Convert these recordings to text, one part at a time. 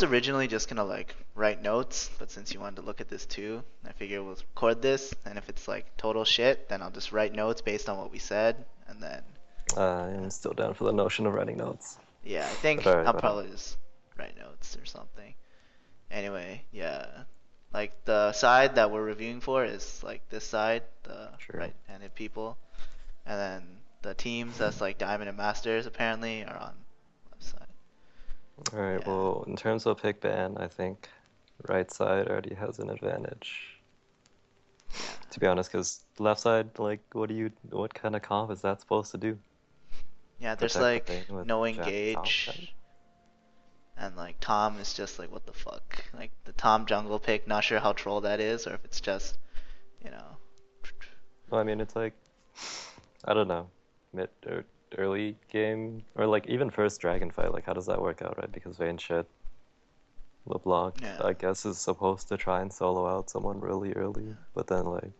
originally just gonna like write notes, but since you wanted to look at this too, I figure we'll record this, and if it's like total shit, then I'll just write notes based on what we said, and then I'm still down for the notion of writing notes. yeah, I But think alright, I'll whatever. probably just write notes or something. Anyway, yeah, like the side that we're reviewing for is like this side, the True. right-handed people, and then the teams that's like Diamond and Masters apparently are on left side. Alright, Yeah, well, in terms of pick ban, I think right side already has an advantage. yeah, To be honest, because left side, like, what kind of comp is that supposed to do? yeah. There's Protect the like lane with no Jack Thompson? engage. And like Tom is just like, what the fuck? Like the Tom jungle pick, not sure how troll that is, or if it's just, you know. Well, I mean, it's like, I don't know, mid or early game, or like even first dragon fight, like, how does that work out, right? Because Vayne shit, LeBlanc, Yeah, I guess, is supposed to try and solo out someone really early, yeah. but then, like,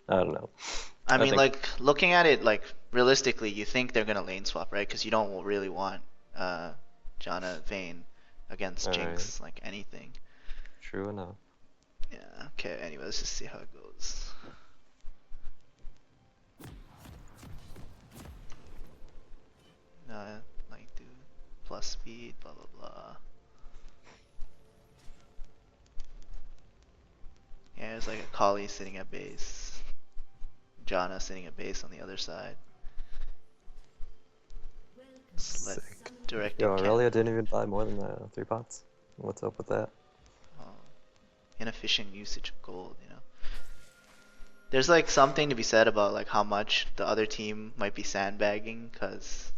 I don't know. I I mean, think, like looking at it, like realistically, you think they're gonna lane swap, right? Because you don't really want uh Janna Vayne against alright, Jinx, like anything. true enough. Yeah. Okay. Anyway, let's just see how it goes. Like do plus speed, blah blah blah. Yeah, there's like a Kali sitting at base, Janna sitting at base on the other side. Just let Sick. Yo, directed camp. Aurelia didn't even buy more than 3 pots. What's up with that? Oh, inefficient usage of gold, you know. There's like something to be said about like how much the other team might be sandbagging because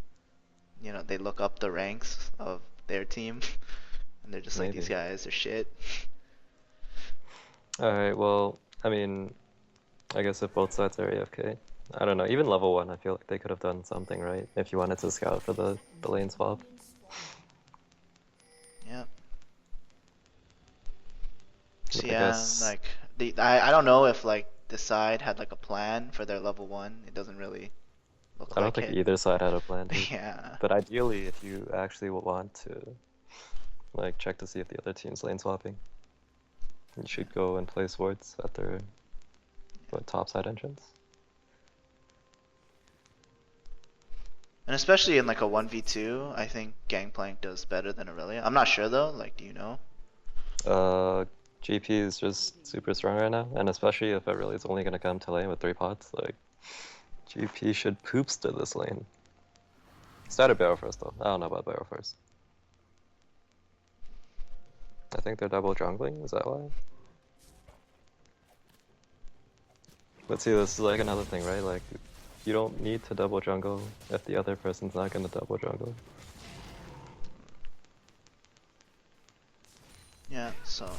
they look up the ranks of their team and they're just like these Maybe. guys are shit. Alright, well, I mean, I guess if both sides are AFK, I don't know. Even level 1, I feel like they could have done something, right? If you wanted to scout for the lane swap. Yep. But So I yeah, guess, like I don't know if like the side had like a plan for their level one. It doesn't really look I don't like think it. either side had a plan, dude. Yeah. But ideally, if you actually want to, like, check to see if the other team's lane swapping, you Yeah. should go and place wards at their, what, top side entrance? And especially in like a 1v2, I think Gangplank does better than Aurelia. I'm not sure though, like do you know? Uh, GP is just super strong right now, and especially if Aurelia's only gonna come to lane with 3 pots, like, GP should poops to this lane. Started barrel first though. I don't know about barrel first. I think they're double jungling, is that why? But see, this is like another thing, right? Like, you don't need to double jungle if the other person's not gonna double jungle. Yeah, so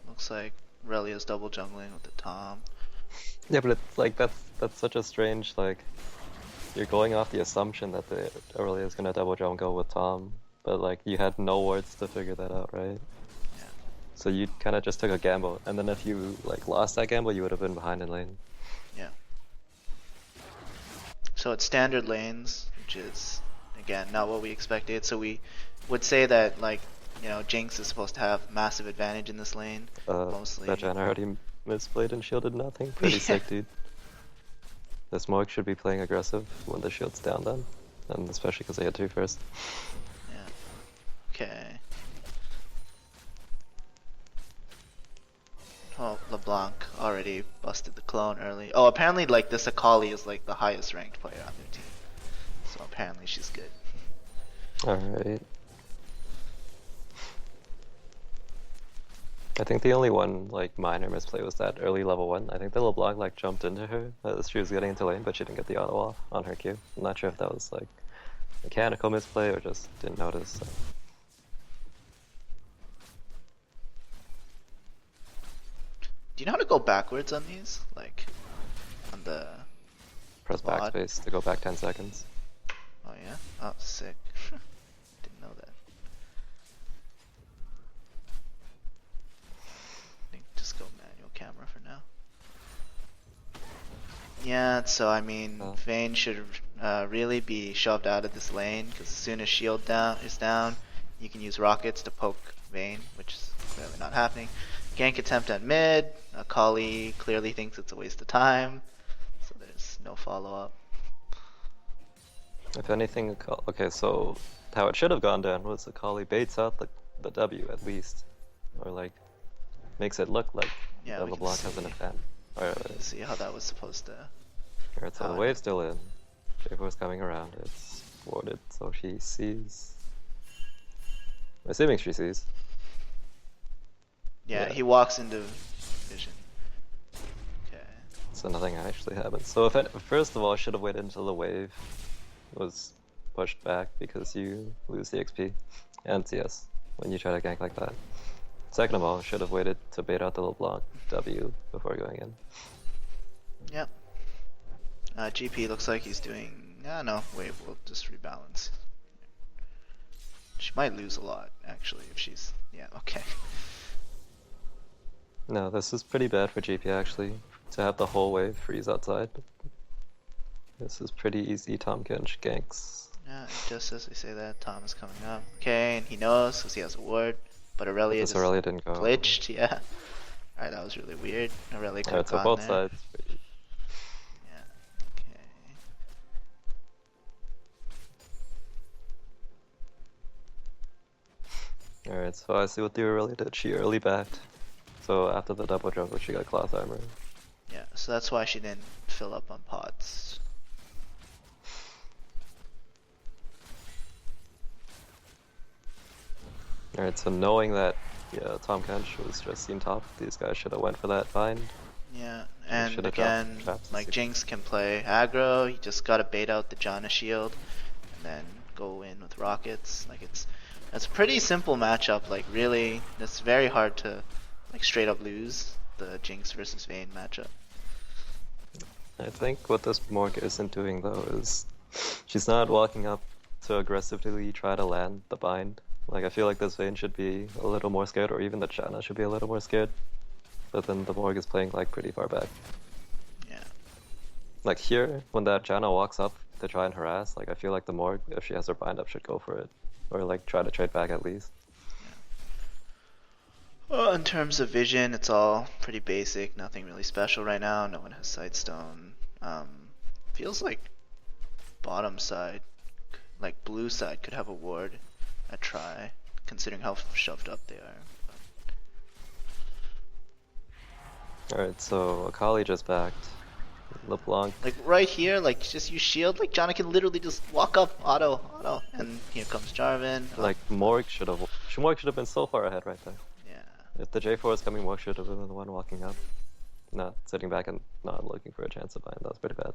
looks like Relia's double jungling with the Tom. Yeah, but it's like that's such a strange, like, you're going off the assumption that the Aurelia is gonna double jungle with Tom, but like you had no words to figure that out, right? Yeah, So you kind of just took a gamble, and then if you like lost that gamble, you would have been behind in lane. yeah. So it's standard lanes, which is again not what we expected. So we would say that like Jinx is supposed to have massive advantage in this lane, That mostly. Jan already misplayed and shielded nothing. Pretty Yeah. sick, dude. The smoke should be playing aggressive when the shield's down then. And especially because they had 2 first. Yeah. Okay. Oh, LeBlanc already busted the clone early. Oh, apparently like this Akali is like the highest ranked player on their team. So apparently she's good. Alright. I think the only one like minor misplay was that early level 1. I think the LeBlanc like jumped into her as she was getting into lane, but she didn't get the auto off on her Q. I'm not sure if that was like mechanical misplay or just didn't notice. So. Do you know how to go backwards on these? Like on the Press VOD? backspace to go back 10 seconds. Oh yeah? Oh, sick. Didn't know that. I think just go manual camera for now. Yeah, so I mean, Vayne should really be shoved out of this lane because as soon as shield down is down, you can use rockets to poke Vayne, which is clearly not happening. Gank attempt at mid. Akali clearly thinks it's a waste of time, so there's no follow-up. If anything, okay, so how it should have gone down was Akali baits out the W at least, or like makes it look like Yeah, the we can LeBlanc has an see. event. Let's see how that was supposed to. Alright, so the how it- wave's still in. J4's coming around. It's warded, so she sees. I'm assuming she sees. Yeah, Yeah. he walks into vision. Okay. So nothing actually happens. So first of all, I should have waited until the wave was pushed back because you lose the XP and CS when you try to gank like that. Second of all, should have waited to bait out the LeBlanc W before going in. Yep. GP looks like he's doing. No, wait, we'll just rebalance. She might lose a lot, actually, if she's. Yeah, okay. No, this is pretty bad for GP actually, to have the whole wave freeze outside. This is pretty easy Tom Kench ganks. Yeah, and just as we say that, Tom is coming up. Okay, and he knows because he has a ward, but Aurelia This just Aurelia didn't go. glitched, yeah. Alright, that was really weird. Aurelia could have Alright, so gone both there. sides. Yeah, okay. Alright, so I see what the Aurelia did. She early backed. So after the double jump, she got cloth armor. Yeah, so that's why she didn't fill up on pots. Alright, so knowing that Tom Kench was just seen top, these guys should have went for that bind. Yeah, He and should've again, dropped traps. like Jinx can play aggro, you just gotta bait out the Janna shield, and then go in with rockets. Like it's a pretty simple matchup, like really, it's very hard to like straight up lose the Jinx versus Vayne matchup. I think what this Morg isn't doing though is she's not walking up to aggressively try to land the bind. Like I feel like this Vayne should be a little more scared, or even the Janna should be a little more scared. But then the Morg is playing like pretty far back. Yeah. Like here, when that Janna walks up to try and harass, like I feel like the Morg, if she has her bind up, should go for it. Or like try to trade back at least. Well, in terms of vision, it's all pretty basic, nothing really special right now. No one has Sightstone. Feels like bottom side, like blue side, could have a ward at try, considering how shoved up they are. Alright, so Akali just backed. LeBlanc. Like right here, like just use shield, like Johnny can literally just walk up, auto, and here comes Jarvan. Like Morg should have been so far ahead right there. Yeah. If the J4 is coming, Morg should have been the one walking up. Not sitting back and not looking for a chance to bind. That was pretty bad.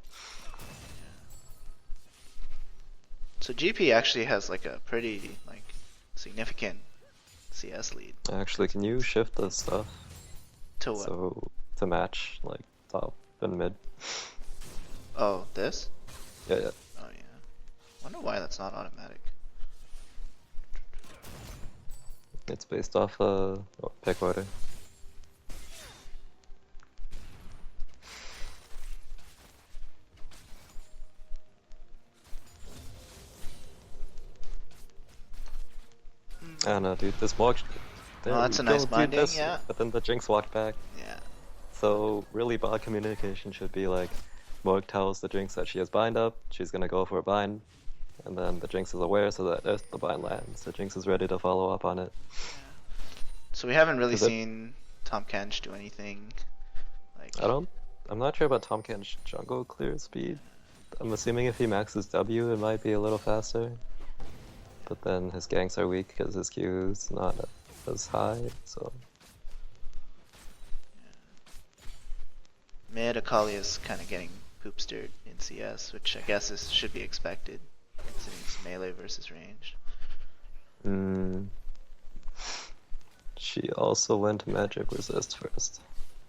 So GP actually has like a pretty like significant CS lead. Actually, can you shift the stuff To what? so to match like top and mid? Oh, this? Yeah. Oh yeah. Wonder why that's not automatic. It's based off pick order. I don't know, dude. This walk. Oh, that's a nice binding, yeah. But then the Jinx walked back. Yeah. So really, bot communication should be like, Morg tells the Jinx that she has bind up. She's gonna go for a bind, and then the Jinx is aware so that if the bind lands, the Jinx is ready to follow up on it. So we haven't really Is it- seen Tom Kench do anything. Like I'm not sure about Tom Ken's jungle clear speed. I'm assuming if he maxes W, it might be a little faster. But then his ganks are weak because his Q is not as high, so... mid Akali is kind of getting poop stirred in CS, which I guess should be expected considering it's melee versus range. She also went magic resist first.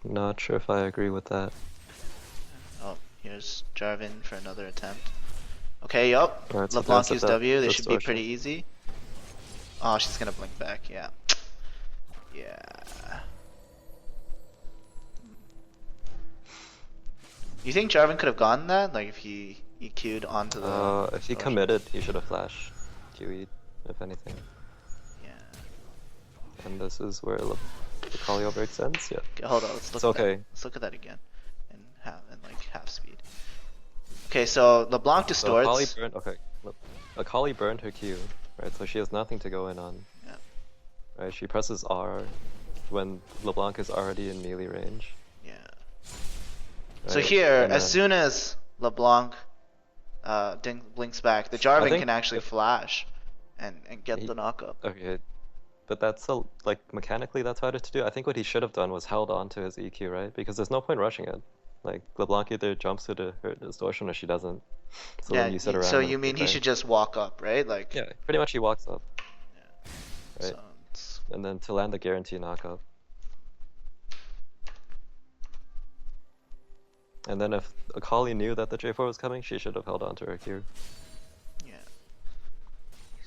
Not sure if I agree with that. Oh, here's Jarvan for another attempt. Okay, yup. Alright, so LeBlanc that's used a W. They should be distortion. pretty easy. Oh, she's gonna blink back. Yeah. Yeah. You think Jarvan could have gotten that? Like if he EQ'd onto the. If he oh, committed, he should have flashed QE'd, if anything. Yeah. And this is where the Kalio breaks ends. Yeah. Okay, hold on. Let's look It's at that. okay. Let's look at that again, in like half speed. Okay, so LeBlanc So Akali distorts. burned. Okay. Look, Akali burned her Q, right? So she has nothing to go in on. Yeah. Right? She presses R when LeBlanc is already in melee range. Yeah. Right? So here, And as then soon as LeBlanc blinks back, the I Jarvan think can actually if flash and get he the knockup. okay, but that's so like mechanically that's harder to do. I think what he should have done was held on to his EQ, right? Because there's no point rushing it. Like LeBlanc either jumps to her distortion or she doesn't. So then Yeah. you sit So around and you mean wait he there. should just walk up, right? Like. Yeah, pretty much he walks up, Yeah. right? So it's, And then to land the guarantee knockup. And then if Akali knew that the J4 was coming, she should have held on to her Q. yeah.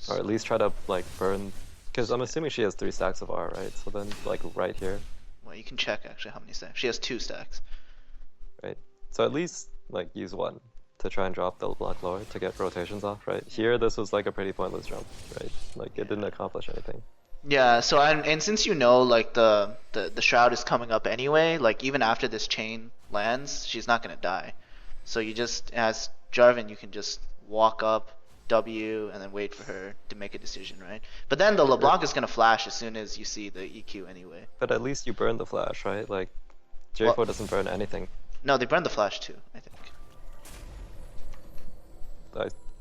Or at least try to like burn, because I'm assuming she has 3 stacks of R, right? So then like right here, Well, you can check actually how many stacks. She has 2 stacks. right? So at least like use one to try and drop the block lower to get rotations off, right? Here this was like a pretty pointless jump, right? Like it didn't accomplish anything. Yeah, so and since you know like the shroud is coming up anyway, like even after this chain lands, she's not gonna die. So you just as Jarvan, you can just walk up, W, and then wait for her to make a decision, right? But then the LeBlanc is gonna flash as soon as you see the EQ anyway. But at least you burn the flash, right? Like Well, J4 doesn't burn anything. no, they burned the flash too, I think.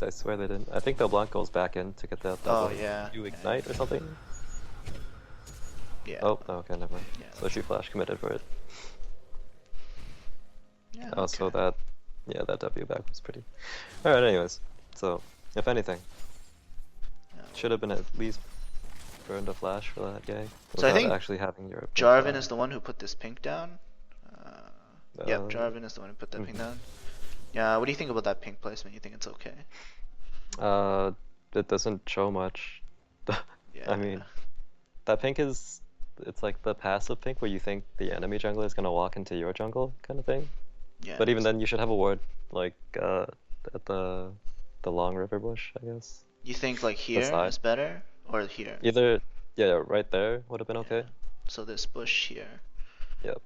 I, I swear they didn't. I think the Blanc goes back in to get that Oh double yeah. Q ignite or something. Yeah. Oh, no, okay, never mind. Yeah. So she flash committed for it. Yeah. Oh, so Okay. that, yeah, that W back was pretty. Alright, anyways. So, if anything, Yeah. should have been at least burned a flash for that guy So I without think actually having your pink Jarvan down. is the one who put this pink down. Yep, Jarvan is the one who put that pink down. Yeah, what do you think about that pink placement? You think it's okay? Uh, it doesn't show much. Yeah. I mean, that pink is, it's like the passive pink where you think the enemy jungler is gonna walk into your jungle kind of thing. Yeah. But even then, you should have a ward like at the long river bush, I guess. You think like here side. is better or here? Either, yeah, right there would have been okay. So this bush here. Yep.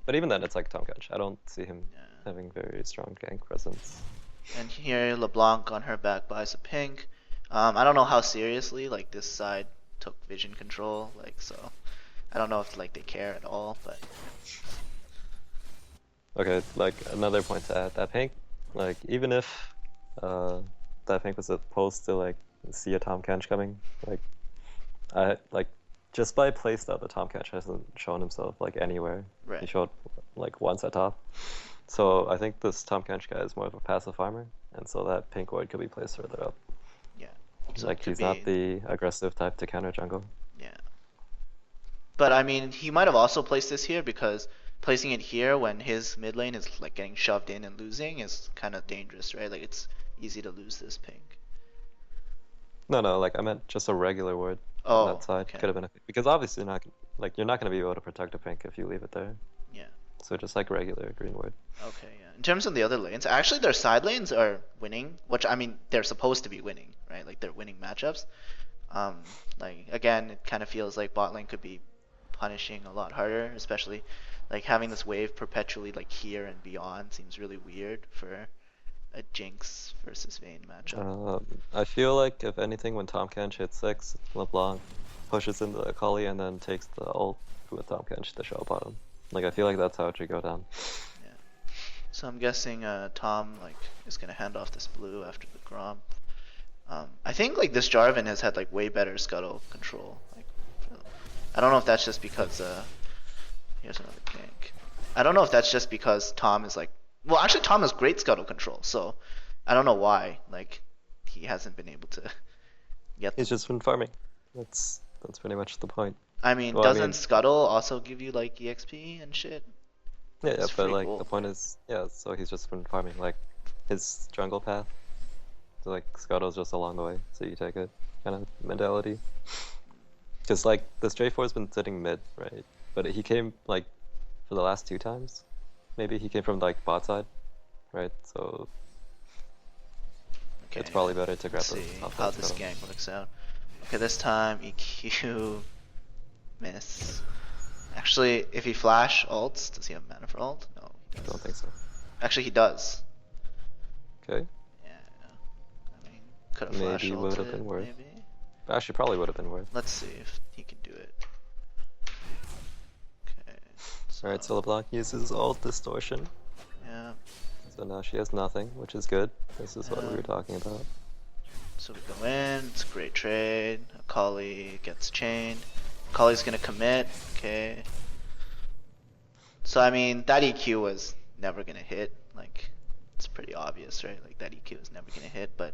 But even then, it's like Tom Kench. I don't see him Yeah. having very strong gank presence. And here LeBlanc on her back buys a pink. I don't know how seriously like this side took vision control, like so. I don't know if like they care at all, but Okay, like another point to add, that pink, like even if that pink was supposed to like see a Tom Kench coming, like I like just by playstyle the Tom Kench hasn't shown himself like anywhere. right. He showed like once at top. So I think this Tom Kench guy is more of a passive farmer, and so that pink ward could be placed further up. Yeah. So Like it could he's be, not the aggressive type to counter jungle. yeah. But I mean, he might have also placed this here because placing it here when his mid lane is like getting shoved in and losing is kind of dangerous, right? Like it's easy to lose this pink. No, like I meant just a regular ward Oh, on that side okay. could have been because obviously not like you're not gonna be able to protect a pink if you leave it there. Yeah. So just like regular green ward. Okay, yeah. In terms of the other lanes, actually their side lanes are winning, which I mean they're supposed to be winning, right? Like they're winning matchups. Like again, it kind of feels like bot lane could be punishing a lot harder, especially like having this wave perpetually like here and beyond seems really weird for a Jinx versus Vayne matchup. I feel like if anything, when Tom Kench hits 6, LeBlanc pushes into Akali and then takes the ult with Tom Kench to show up on him. Like I feel like that's how it should go down. Yeah. So I'm guessing Tom like is gonna hand off this blue after the Grom. I think like this Jarvan has had like way better scuttle control. Like, I don't know if that's just because here's another gank. I don't know if that's just because Tom is like, well, actually Tom has great scuttle control, so I don't know why like he hasn't been able to get. He's just been farming. That's pretty much the point. I mean, Well, I doesn't mean- scuttle also give you like EXP and shit? Yeah, It's but free like gold, the point is, yeah. So he's just been farming like his jungle path. So like Scuttle's just along the way, so you take it kind of mentality. Because like this J4's been sitting mid, right? But he came like for the last 2 times, maybe he came from like bot side, right? So Okay, it's probably better to grab let's the see top how side this Scuttle. gang works out. Okay, this time EQ. Miss. Actually, if he flash ults, does he have mana for ult? No, he Don't doesn't. think so. Actually, he does. Okay. Yeah, I mean, could have flash Maybe would have ulted, been worth. maybe. Actually, probably would have been worth. Let's see if he can do it. Okay, Alright, so LeBlanc uses ult distortion. yeah, So now she has nothing, which is good. This is what we yeah. were talking about. So we go in, it's a great trade. Akali gets chained. Akali's gonna commit, okay. So I mean, that EQ was never gonna hit. Like, it's pretty obvious, right? Like that EQ is never gonna hit, but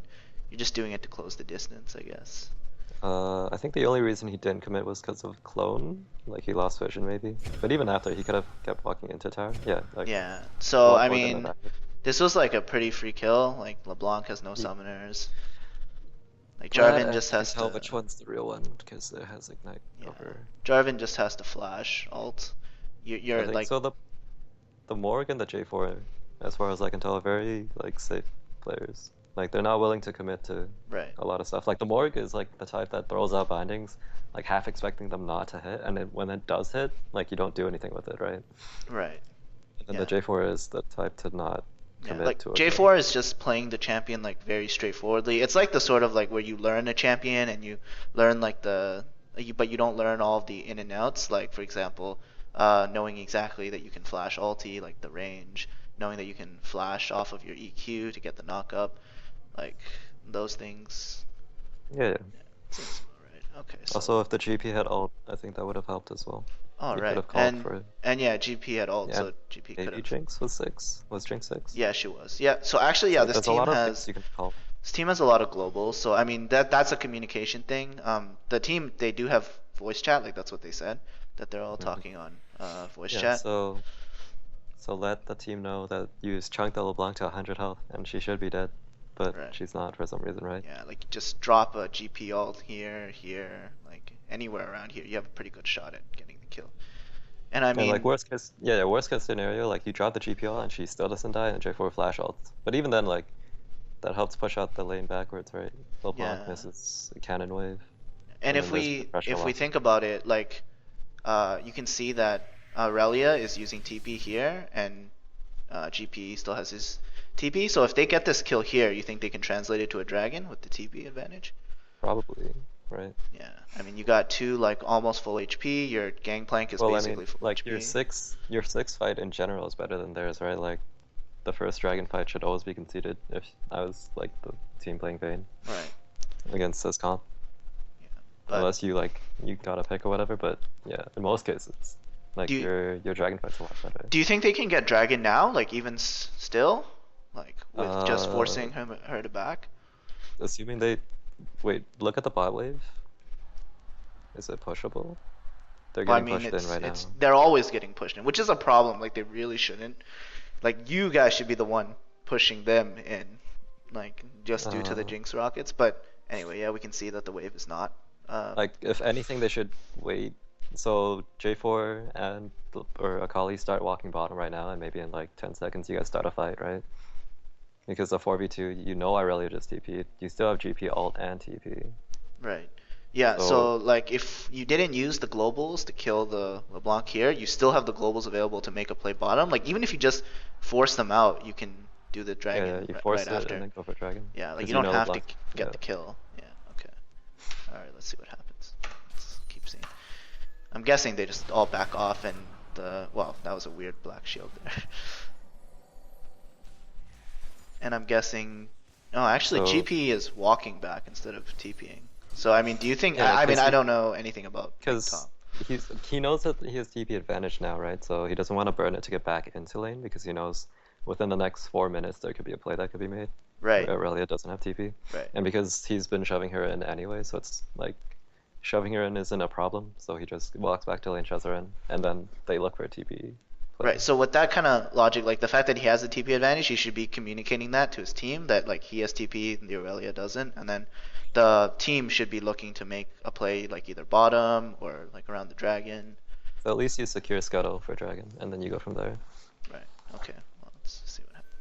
you're just doing it to close the distance, I guess. I think the only reason he didn't commit was because of clone. Like he lost vision maybe. But even after, he could have kept walking into tower. Yeah, like Yeah. So well, I or didn't mean, have this was like a pretty free kill. Like LeBlanc has no Yeah. summoners. Like Glad Jarvan I just can has tell to. which one's the real one because it has ignite Yeah. over. Jarvan just has to flash ult. I You're think like, so. The Morg and the J4, as far as I can tell, are very like safe players. Like they're not willing to commit to right. a lot of stuff. Like the Morg is like the type that throws out bindings, like half expecting them not to hit, and then when it does hit, like you don't do anything with it, right? Right. And then Yeah. the J4 is the type to not Yeah, commit like to a kill. J4 is just playing the champion like very straightforwardly. It's like the sort of like where you learn a champion and you learn like but you don't learn all of the in and outs. Like for example, knowing exactly that you can flash ulti, like the range, knowing that you can flash off of your EQ to get the knock up, like those things. Yeah, yeah. Yeah, seems about right. Okay, Also, so if the GP had ult, I think that would have helped as well. all You could right, have called for it. and yeah, GP had ult, Yeah, so GP could maybe have. Jinx was 6. Was Jinx 6? Yeah, she was. Yeah, so actually, So yeah, like, there's a lot of things you can call. this team has a lot of globals, so I mean that's a communication thing. The team they do have voice chat, like that's what they said, that they're all Mhm. talking on voice Yeah, chat. so let the team know that you chunked the LeBlanc to 100 health, and she should be dead, but Right. she's not for some reason, right? Yeah, like just drop a GP ult here, like anywhere around here, you have a pretty good shot at getting the kill. And I And like mean, worst case scenario, like you drop the GPL and she still doesn't die, and J4 flash ult. But even then, like that helps push out the lane backwards, right? LeBlanc yeah. misses a cannon wave, And and then there's pressure if we loss. think about it, like you can see that Aurelia is using TP here, and GP still has his TP. So if they get this kill here, you think they can translate it to a dragon with the TP advantage? Probably, right? Yeah, I mean you got two like almost full HP. Your gangplank is Well, I mean, basically full like HP. your six fight in general is better than theirs, right? Like the first dragon fight should always be conceded if I was like the team playing Vayne Right. against this comp. Yeah. But Unless you got a pick or whatever, but yeah, in most cases, like do you, your dragon fight's a lot better. do you think they can get dragon now? Like even still, like with just Uh, forcing her to back? assuming they wait, look at the bot wave. Is it pushable? They're Well, I getting mean pushed in right now. it's they're always getting pushed in, which is a problem. Like they really shouldn't. Like you guys should be the one pushing them in, like just due to the Uh, Jinx rockets. But anyway, yeah, we can see that the wave is not. like if anything, they should wait. So J4 and or Akali start walking bottom right now, and maybe in like 10 seconds you guys start a fight, right? Because the 4v2, you know I really just TP'd. You still have GP ult and TP. Right. Yeah, So so like if you didn't use the globals to kill the LeBlanc here, you still have the globals available to make a play bottom. Like even if you just force them out, you can do the yeah, dragon you right force it and after. then go for dragon. Yeah, like Because you you don't know have to LeBlanc. get Yeah. the kill. Yeah, okay. All right, let's see what happens. Let's keep seeing. I'm guessing they just all back off and well, that was a weird black shield there. And I'm guessing oh, actually So GP is walking back instead of TPing. So I mean, do you think yeah, I mean because I don't know anything about like because top. he knows that he has TP advantage now, right? So he doesn't want to burn it to get back into lane because he knows within the next 4 minutes there could be a play that could be made Right, where Aurelia doesn't have TP, right. and because he's been shoving her in anyway, so it's like shoving her in isn't a problem. So he just walks back to lane, shoves her in, and then they look for a TP play. Right. So with that kind of logic, like the fact that he has the TP advantage, he should be communicating that to his team that like he has TP and the Aurelia doesn't, and then the team should be looking to make a play like either bottom or like around the dragon. So at least you secure scuttle for dragon, and then you go from there. Right. Okay. Well, let's see what happens.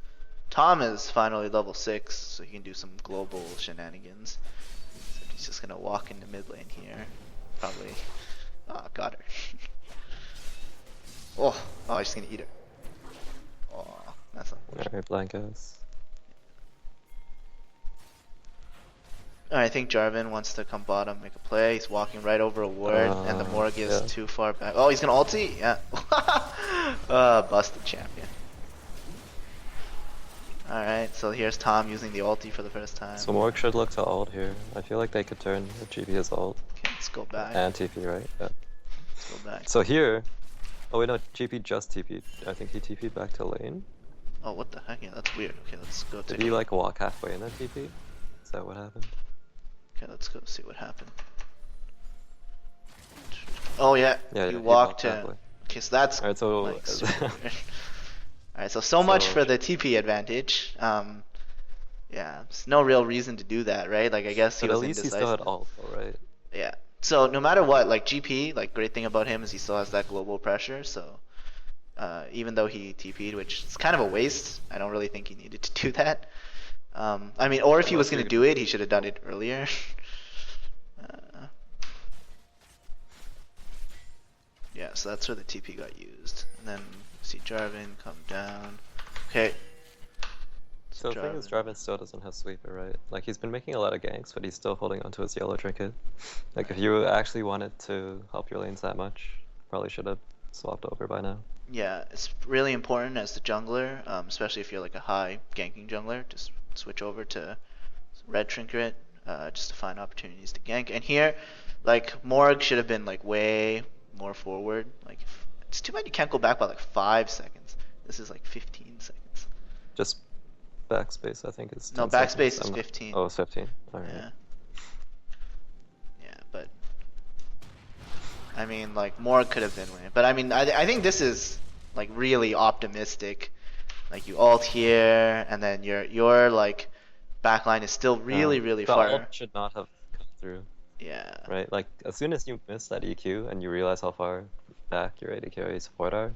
Tom is finally level 6, so he can do some global shenanigans. So he's just gonna walk into mid lane here, probably Oh, got her. Oh, she's gonna eat her. Oh, that's unfortunate. Alright, Blancos. I think Jarvan wants to come bottom, make a play. He's walking right over a ward, and the Morg is Yeah. too far back. Oh, he's gonna ulti? Yeah. Busted champion. Alright, so here's Tom using the ulti for the first time. So Morg should look to ult here. I feel like they could turn if GP is ult. Okay, let's go back. And TP, right? Yeah. Let's go back. So here... Oh wait, no, GP just TP'd. I think he TP'd back to lane. Oh, what the heck? Yeah, that's weird. Okay, let's go Did take he a look. like walk halfway in that TP? Is that what happened? Okay, let's go see what happened. Oh yeah, Yeah, you he walked halfway. to... Okay, so that's Alright, so... like super weird. Alright, so much for the TP advantage. Yeah, there's no real reason to do that, right? Like, I guess he But at was least he indecisive. still had ult, though, right? Yeah. So no matter what, like GP, like great thing about him is he still has that global pressure. So even though he TP'd, which is kind of a waste, I don't really think he needed to do that. I mean, or if he was Unless gonna do it, he should have done it earlier. Yeah, so that's where the TP got used, and then see Jarvan come down. Okay. So the thing is, Jarvan still doesn't have sweeper, right? Like, he's been making a lot of ganks, but he's still holding onto his yellow trinket. Like, if you actually wanted to help your lanes that much, probably should have swapped over by now. Yeah, it's really important as the jungler, especially if you're like a high ganking jungler, just switch over to red trinket, just to find opportunities to gank. And here, like Morg should have been like way more forward. Like, it's too bad you can't go back by like 5 seconds. This is like 15 seconds. Just backspace, I think, is 10 No, backspace seconds. is 15. Oh, it's 15. Alright. Yeah. Yeah, but I mean, like Morg could have been winning. But I mean, I think this is like really optimistic. Like you ult here, and then your like backline is still really The far. ult should not have come through, Yeah. right? Like, as soon as you miss that EQ and you realize how far back your AD carry support are,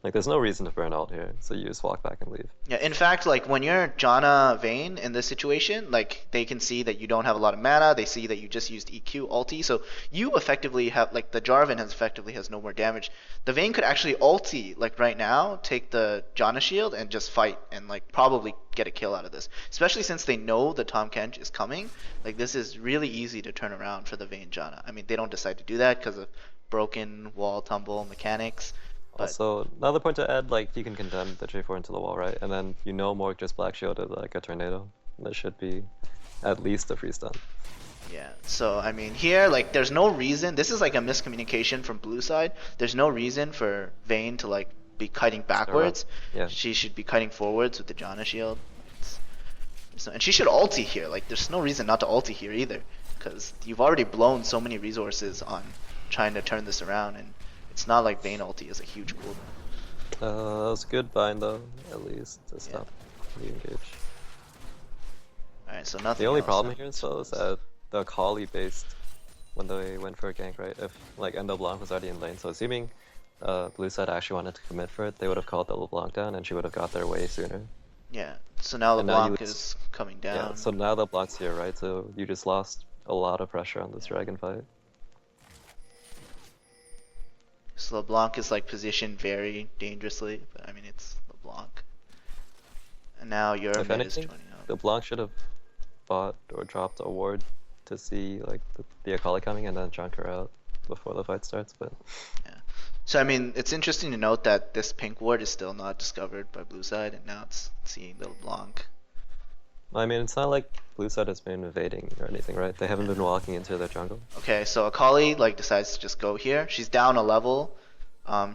like, there's no reason to burn ult here, so you just walk back and leave. Yeah, in fact, like when you're Janna Vayne in this situation, like they can see that you don't have a lot of mana, they see that you just used EQ ulti, so you effectively have, like the Jarvan has no more damage. The Vayne could actually ulti, like right now, take the Janna shield and just fight and like probably get a kill out of this. Especially since they know that Tahm Kench is coming, like this is really easy to turn around for the Vayne Janna. I mean, they don't decide to do that because of broken wall tumble mechanics. But Also, another point to add, like, you can condemn the J4 into the wall, right? And then you know Morg just black shielded like a tornado. That should be at least a free stun. yeah, so I mean here, like there's no reason, this is like a miscommunication from blue side. There's no reason for Vayne to like be kiting backwards. Yeah. She should be kiting forwards with the Janna shield. And she should ulti here. Like there's no reason not to ulti here either, because you've already blown so many resources on trying to turn this around, and it's not like Vayne ulti is a huge cooldown. That was a good bind, though, at least, to stop the engage. Alright, so nothing The only else problem happens. here, though, is that the Akali based when they went for a gank, right? If, like, Endo Blanc was already in lane, so assuming blue side actually wanted to commit for it, they would have called the LeBlanc down, and she would have got there way sooner. Yeah, so now And now LeBlanc you- is coming down. Yeah, so now the Blanc's here, right? So you just lost a lot of pressure on this dragon fight. So LeBlanc is like positioned very dangerously, but I mean it's LeBlanc. And now your If mid is anything, joining up. the Blanc should have bought or dropped a ward to see like the Akali coming and then chunk her out before the fight starts, but So I mean it's interesting to note that this pink ward is still not discovered by blue side, and now it's seeing the LeBlanc. I mean, it's not like blue side has been invading or anything, right? They haven't been walking into their jungle. Okay, so Akali like decides to just go here. She's down a level.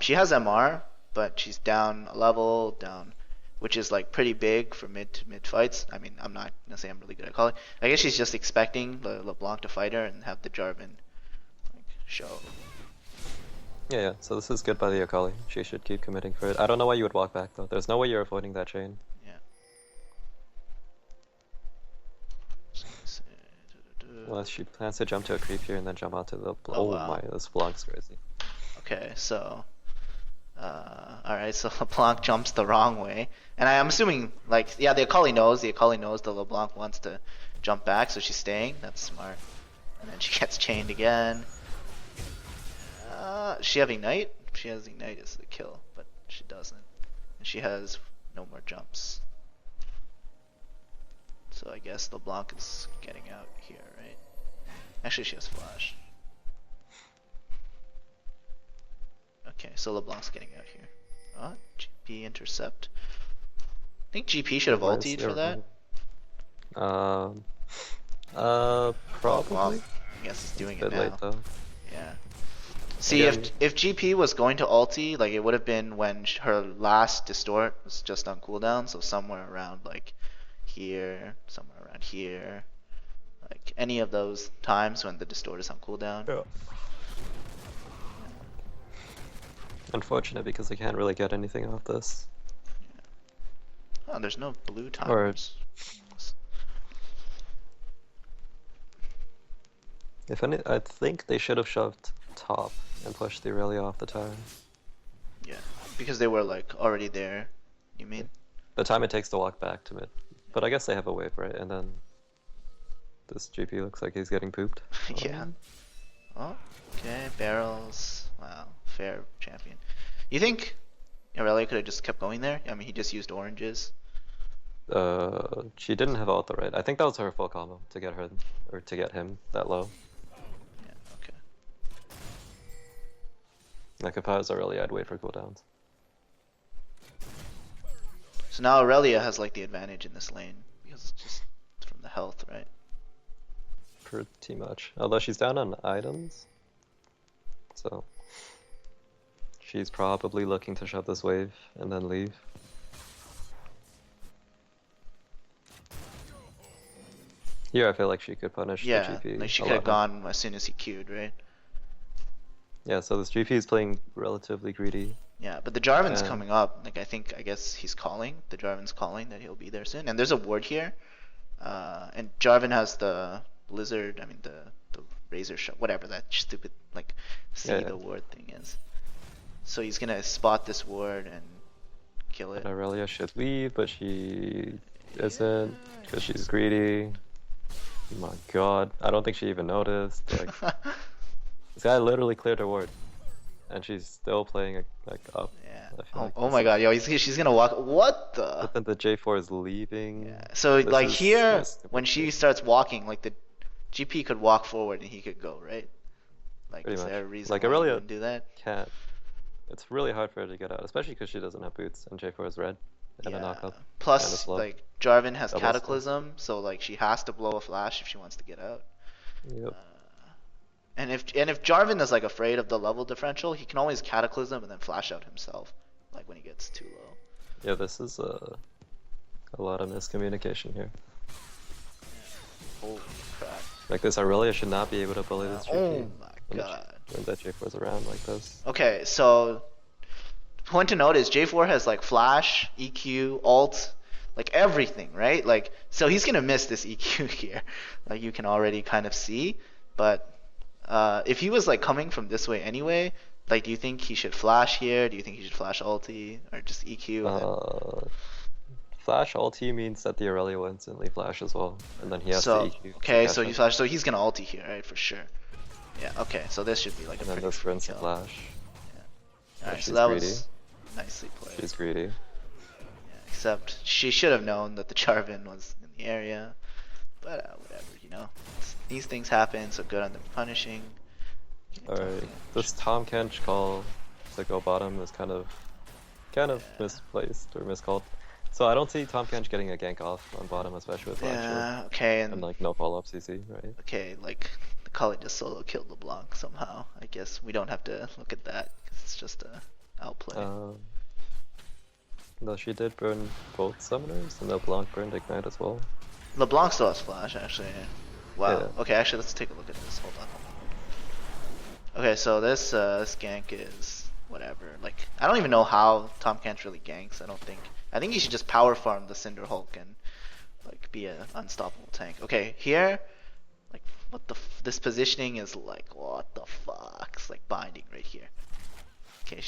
She has MR, but she's down a level, which is like pretty big for mid fights. I mean, I'm not gonna say I'm really good at Akali. I guess she's just expecting LeBlanc to fight her and have the Jarvan like show. Yeah, so this is good by the Akali. She should keep committing for it. I don't know why you would walk back, though. There's no way you're avoiding that chain. Unless she plans to jump to a creep here and then jump onto the... Oh, wow. My, this Blanc's crazy. Okay, so alright, so LeBlanc jumps the wrong way. And I'm assuming, like, yeah, the Akali knows that LeBlanc wants to jump back, so she's staying. That's smart. And then she gets chained again. Does she have Ignite? If she has Ignite, it's a kill, but she doesn't. And she has no more jumps. So I guess LeBlanc is getting out here, right? Actually, she has Flash. Okay, so LeBlanc's getting out here. GP intercept. I think GP should have Where's ultied for your that. Um, Oh, well, probably. I guess it's doing A it bit late now. though. Yeah. See, Again, if GP was going to ulti, like it would have been when her last distort was just on cooldown, so somewhere around like here, somewhere around here, like any of those times when the distort is on cooldown. yeah. Unfortunate because I can't really get anything off this. Oh, there's no blue Or timers. if any, I think they should have shoved top and pushed the Aurelia off the tower. Yeah, because they were like already there. You mean? The time it takes to walk back to mid. But I guess they have a wave, right? And then this GP looks like he's getting pooped. Yeah. Oh, okay, barrels. Wow, fair champion. You think Aurelia could have just kept going there? I mean, he just used oranges. She didn't have ult, right? I think that was her full combo to get her, or to get him that low. Yeah, okay. Like if I was Aurelia, I'd wait for cooldowns. So now Aurelia has like the advantage in this lane because it's just from the health, right? Pretty much. Although she's down on items. So she's probably looking to shove this wave and then leave. Here I feel like she could punish the Yeah, GP. like she a could have lot more. gone as soon as he queued, right? Yeah, so this GP is playing relatively greedy. Yeah, but the Jarvan's And coming up. Like I guess he's calling. The Jarvan's calling that he'll be there soon. And there's a ward here. And Jarvan has the Blizzard. I mean the Razor shot, whatever that stupid like see yeah, the ward thing is. So he's gonna spot this ward and kill it. and Aurelia should leave, but she isn't because she's greedy. Oh my god, I don't think she even noticed. Like this guy literally cleared her ward, and she's still playing like up. Yeah. I feel Oh, like oh this my is- god, yo, she's gonna walk. What the? But then the J4 is leaving. Yeah. So This like is here, just when she starts walking, like the GP could walk forward and he could go, right? Like, Pretty is there a much. reason Like why he Aurelia wouldn't do that? can't. It's really hard for her to get out, especially because she doesn't have boots and J4 is red and a Yeah. knockup and a Plus, slow. like Jarvan has Double slow. Cataclysm, so like she has to blow a flash if she wants to get out. Yep. And if Jarvan is like afraid of the level differential, he can always Cataclysm and then flash out himself, like when he gets too low. Yeah, this is a lot of miscommunication here. Holy crap! Like this Aurelia should not be able to bully this GP. Oh my god. When that J4's around like this. Okay, so point to note is J4 has like flash, EQ, ult, like everything, right? Like so he's gonna miss this EQ here, like you can already kind of see. But if he was like coming from this way anyway, like do you think he should flash here? Do you think he should flash ulti or just EQ? And then... Flash ulti means that the Aurelia will instantly flash as well, and then he has So to EQ. okay, to so catch he him. flash, so he's gonna ulti here, right? For sure. Yeah. Okay, so this should be like And a then pretty this free rinse kill. and flash. Alright, so she's that greedy. was nicely played. She's greedy. Yeah, except she should have known that the Jarvan was in the area. But whatever, you know. These things happen, so good on them punishing. Alright, this Tom Kench call to go bottom is kind of misplaced or miscalled. So I don't see Tom Kench getting a gank off on bottom, especially with Yeah, okay, and and like no follow-up CC, right? okay, like the Kali just solo killed LeBlanc somehow. I guess we don't have to look at that because it's just a outplay. No, she did burn both summoners, and LeBlanc burned Ignite as well. LeBlanc still has flash actually. Wow. Yeah. Okay, actually let's take a look at this. Hold on. Okay, so this gank is whatever. Like I don't even know how Tom Kench really ganks. I think he should just power farm the Cinder Hulk and like be an unstoppable tank. Okay, here, like what the this positioning is like what the fuck? It's like binding right here. Okay,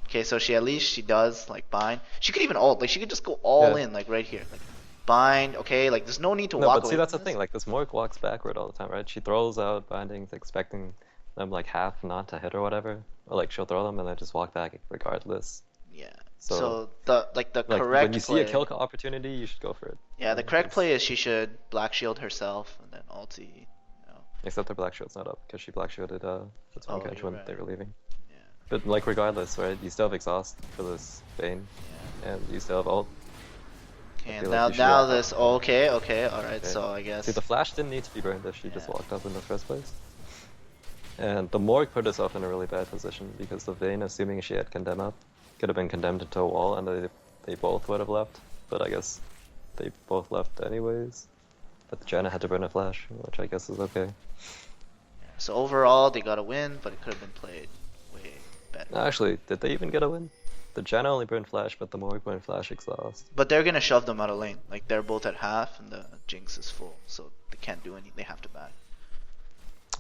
okay, so she at least she does like bind. She could even ult. Like she could just go all Yeah. in like right here. Like bind. Okay, like there's no need to No, walk but away see that's the from thing. this. Like this Morg walks backward all the time, right? She throws out bindings, expecting them like half not to hit or whatever, or like she'll throw them and then just walk back regardless. Yeah. So So the like when you correct see a play. kill opportunity, you should go for it. Yeah, the Right? correct 'Cause play is she should black shield herself and then ulti. except the black shield's not up because she black shielded the Twin Oh, Catch you're when they right. were leaving. Yeah. But like regardless, right? You still have exhaust for this Vayne, Yeah. and you still have ult. I Okay, feel like now you should. this. Okay, okay, all right. Okay. So I See, guess. the flash didn't need to be burned if she just Yeah. walked up in the first place. And the Morg put herself in a really bad position because the Vayne, assuming she had condemn up, could have been condemned into a wall, and they both would have left. But I guess they both left anyways. But Janna had to burn a flash, which I guess is okay. So overall, they got a win, but it could have been played way better. Actually, did they even get a win? The Janna only burned flash, but the Morg burned flash exhaust. But they're gonna shove them out of lane. Like they're both at half, and the Jinx is full, so they can't do anything. They have to back.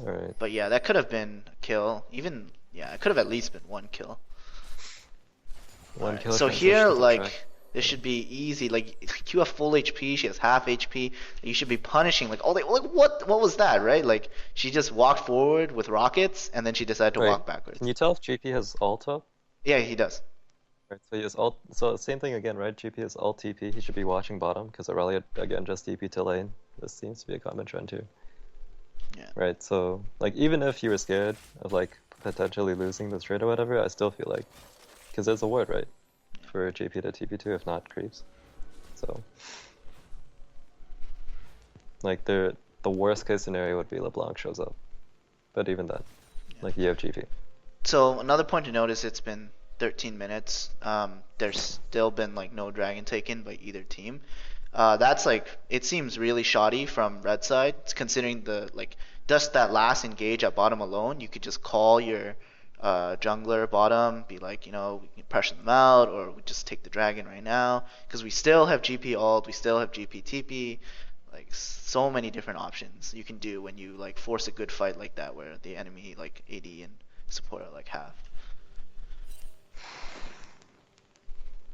Alright. But yeah, that could have been a kill. Even yeah, it could have at least been one kill. One Alright, kill so transition here, to the like, track. this should be easy. Like, you have full HP, she has half HP. You should be punishing. Like, what was that, right? Like, she just walked forward with rockets, and then she decided to Wait, walk backwards. can you tell if GP has ult up? Yeah, he does. Right, so he has ult. So same thing again, right? GP has ult TP. He should be watching bottom because Aurelia again just TP to lane. This seems to be a common trend too. Yeah. Right. So like even if you were scared of like potentially losing this trade or whatever, I still feel like because there's a word right for GP to TP2 if not creeps. So like the worst case scenario would be LeBlanc shows up, but even then, like you have GP. So another point to note is it's been 13 minutes. There's still been like no dragon taken by either team. That's like it seems really shoddy from red side, considering the like just that last engage at bottom alone. You could just call your jungler bottom, be like, we can pressure them out, or we just take the dragon right now, because we still have GP ult, we still have GP TP. Like so many different options you can do when you like force a good fight like that, where the enemy like AD and support are like half.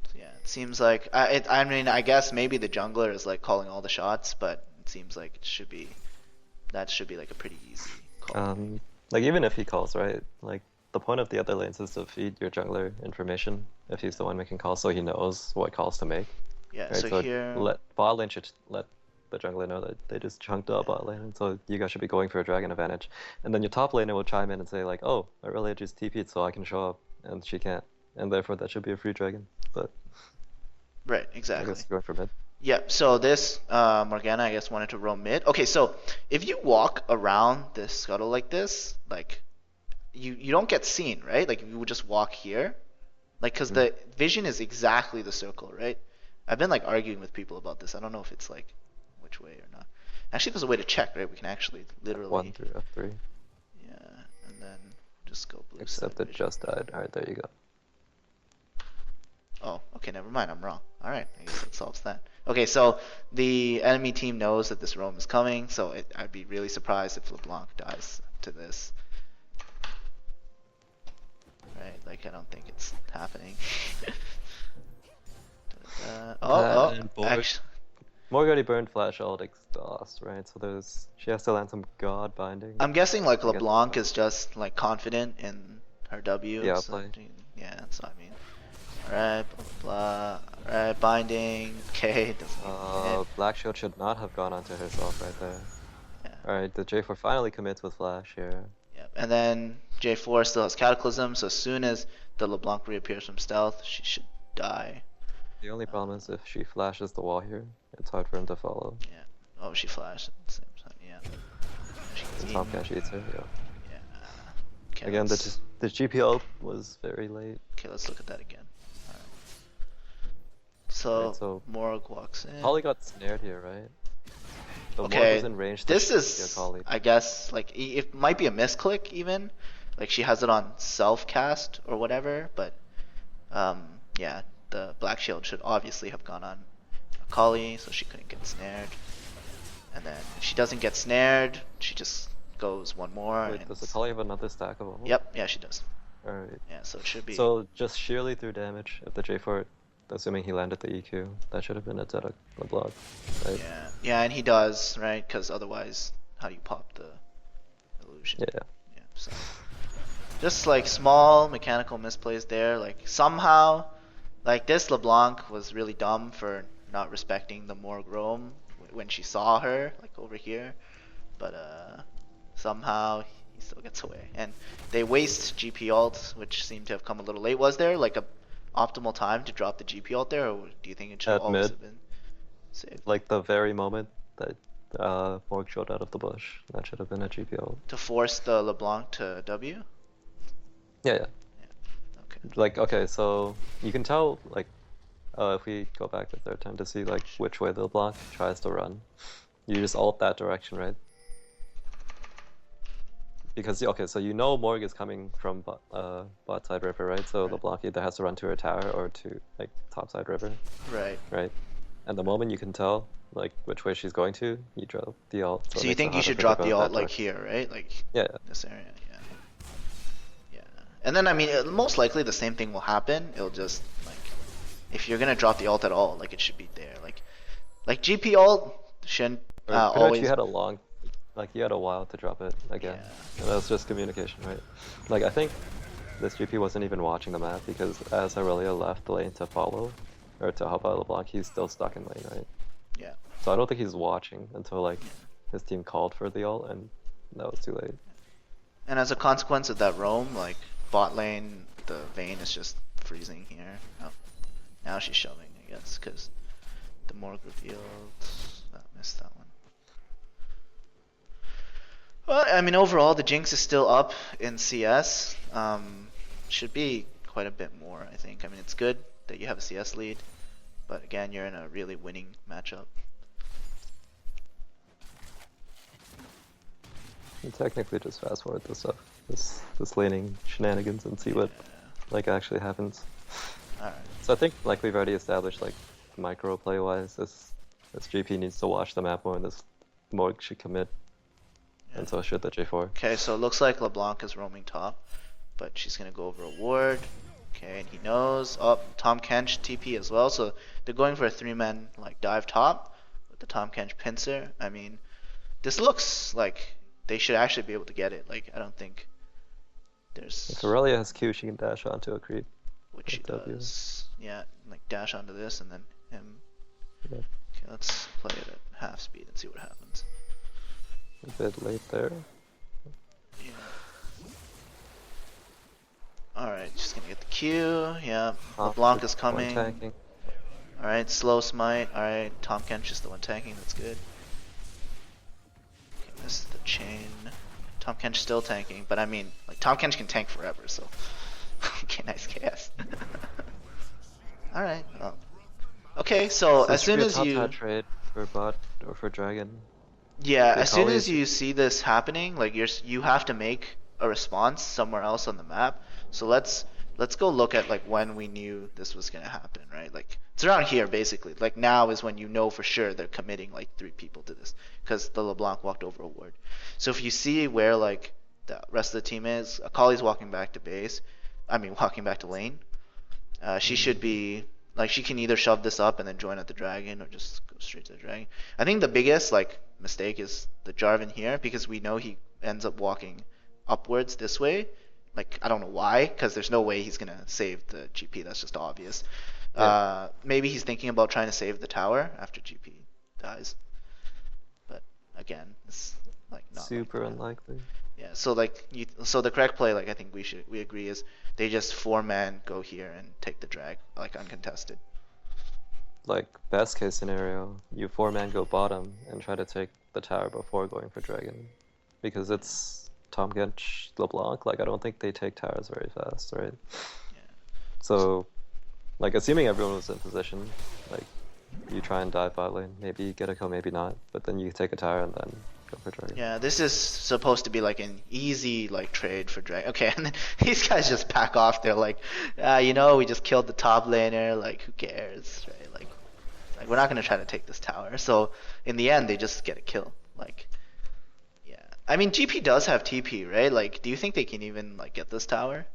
So yeah, it seems like I mean, I guess maybe the jungler is like calling all the shots, but it seems like that should be like a pretty easy call. Like even if he calls, right? Like the point of the other lanes is to feed your jungler information if he's the one making calls, so he knows what calls to make. Yeah, Right? so here Bot lane should let the jungler know that they just chunked up bot lane, and so you guys should be going for a dragon advantage. And then your top laner will chime in and say like, "Oh, Aurelia just TP'd, so I can show up," and she can't, and therefore that should be a free dragon. But right, I exactly. guess going for mid. Yep, so this Morgana, I guess, wanted to roam mid. Okay, so if you walk around this scuttle like this, like, you don't get seen, right? Like, you would just walk here. Like, because the vision is exactly the circle, right? I've been, like, arguing with people about this. I don't know if it's, like, which way or not. Actually, there's a way to check, right? We can actually literally... 1 through F3. Yeah, and then just go blue Except side it vision. just died. Alright, there you go. Oh, okay, never mind. I'm wrong. All right, I guess that solves that. Okay, so the enemy team knows that this roam is coming, so I'd be really surprised if LeBlanc dies to this. Right, like I don't think it's happening. Actually, Morg already burned flash ult exhaust, right? So she has to land some god binding. I'm guessing like I guess. LeBlanc is just like confident in her W. Yeah, so, play. yeah, that's what I mean. Alright, blah, blah, blah. Alright, binding. Okay, doesn't even hit. Black Shield should not have gone onto herself right there. Yeah. Alright, the J4 finally commits with flash here. Yep. And then J4 still has Cataclysm, so as soon as the LeBlanc reappears from stealth, she should die. The only problem is if she flashes the wall here, it's hard for him to follow. Yeah. Oh, she flashed at the same time, yeah. She gets The top eaten. cash eats her, yeah. Yeah. Okay, Again, the GP ult was very late. Okay, let's look at that again. Alright. So, Right, so Morg walks in. Holly got snared here, right? The Morg Okay, was in range to this shoot is, Holly. I guess, like, it might be a misclick even. Like, she has it on self-cast or whatever, but, yeah, the Black Shield should obviously have gone on Akali, so she couldn't get snared. And then if she doesn't get snared, she just goes one more. Wait, and does Akali have another stack of ult? Yep, yeah, she does. Alright. Yeah, so it should be. So just sheerly through damage, if the J4, assuming he landed the EQ, that should have been a Zedek LeBlanc, right? Yeah, yeah, and he does, right? Because otherwise, how do you pop the illusion? Yeah. Yeah. So just like small mechanical misplays there. Like somehow, like this LeBlanc was really dumb for not respecting the Morg roam when she saw her like over here, but somehow he still gets away. And they waste GP ult, which seemed to have come a little late. Was there like a optimal time to drop the GP ult there, or do you think it should At always mid, have been saved? like the very moment that Morg showed out of the bush, that should have been a GPO. To force the LeBlanc to W? Yeah, yeah. Yeah. Okay. Like, okay, so you can tell, like, if we go back the third time to see, like, which way the block tries to run, you just ult that direction, right? Because, okay, so you know Morg is coming from bot side river, right? So the Right. block either has to run to her tower or to, like, top side river, Right. right? And the moment you can tell, like, which way she's going to, you drop the ult, so So it you makes it think you harder should for her to drop go the ult that like direction. here, right? Like Yeah, yeah. this area, yeah. Yeah. And then I mean, most likely the same thing will happen. It'll just like if you're gonna drop the ult at all, like it should be there. Like GP ult shouldn't Or pretty much you always. had a long, like, you had a while to drop it again. Yeah. And that was just communication, right? Like, I think this GP wasn't even watching the map because as Aurelia left the lane to follow, or to help out LeBlanc, he's still stuck in lane, right? Yeah. So I don't think he's watching until, like, his team called for the ult, and that was too late. And as a consequence of that roam, like bot lane, the Vayne is just freezing here. Oh, now she's shoving, I guess, because the Morg revealed. That missed that one. Well, I mean, overall, the Jinx is still up in CS. Should be quite a bit more, I think. I mean, it's good that you have a CS lead, but again, you're in a really winning matchup. You technically just fast forward this stuff, this laning shenanigans, and see what, like, actually happens. Alright. So I think, like, we've already established, like, micro play wise, this GP needs to watch the map more, and this Morg should commit, and so should the J4. Okay, so it looks like LeBlanc is roaming top, but she's gonna go over a ward. Okay, and he knows. Oh, Tom Kench TP as well, so they're going for a 3-man like dive top with the Tom Kench pincer. I mean, this looks like they should actually be able to get it. Like, I don't think there's If Aurelia has Q, she can dash onto a creep. which she with W. does. Yeah, like dash onto this and then him. Yeah. Okay, let's play it at half speed and see what happens. A bit late there. Yeah. Alright, just gonna get the Q. Yeah, LeBlanc is coming. Tanking. Alright, slow smite. Alright, Tom Kench is the one tanking. That's good. Okay, missed the chain. Tom Kench still tanking, but I mean, like Tom Kench can tank forever, so. Okay, nice KS. Alright, well. Okay, so So as soon as top you. side trade for bot or for dragon. Yeah, They as soon call as it- you see this happening, like you have to make a response somewhere else on the map. So let's go look at like when we knew this was gonna happen, right? Like it's around here basically. Like now is when you know for sure they're committing like 3 people to this because the LeBlanc walked over a ward. So if you see where like the rest of the team is, Akali's walking back to base. I mean walking back to lane. She should be like she can either shove this up and then join at the dragon or just go straight to the dragon. I think the biggest like mistake is the Jarvan here because we know he ends up walking upwards this way. Like I don't know why, because there's no way he's gonna save the GP. That's just obvious. Yeah. Maybe he's thinking about trying to save the tower after GP dies. But again, it's like not Super likely. unlikely. Yeah, so like so the correct play, like I think we agree is they just 4-man go here and take the drag like uncontested. Like, best case scenario, you 4-man go bottom and try to take the tower before going for dragon. Because it's Tom Gench, LeBlanc, like, I don't think they take towers very fast, right? Yeah. So, like, assuming everyone was in position, like, you try and dive bot lane, maybe you get a kill, maybe not, but then you take a tower and then go for dragon. Yeah, this is supposed to be like an easy like trade for drag. Okay, and then these guys just pack off. They're like, we just killed the top laner. Like, who cares, right? Like we're not gonna try to take this tower. So in the end, they just get a kill. Like, yeah. I mean, GP does have TP, right? Like, do you think they can even like get this tower?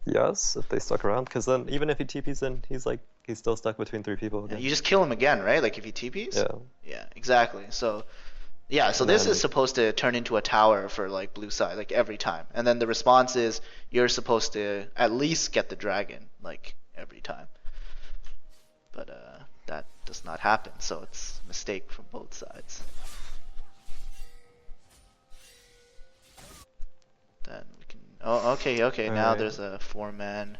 Yes, if they stuck around, because then even if he TPs in, he's still stuck between 3 people Yeah, again. you just kill him again, right? Like if he TPs. Yeah. Yeah, exactly. So Yeah, so And this is then, supposed to turn into a tower for like blue side, like every time. And then the response is you're supposed to at least get the dragon, like every time. But that does not happen, so it's a mistake from both sides. Then we can. Oh, okay, okay. Now alright. there's a 4-man.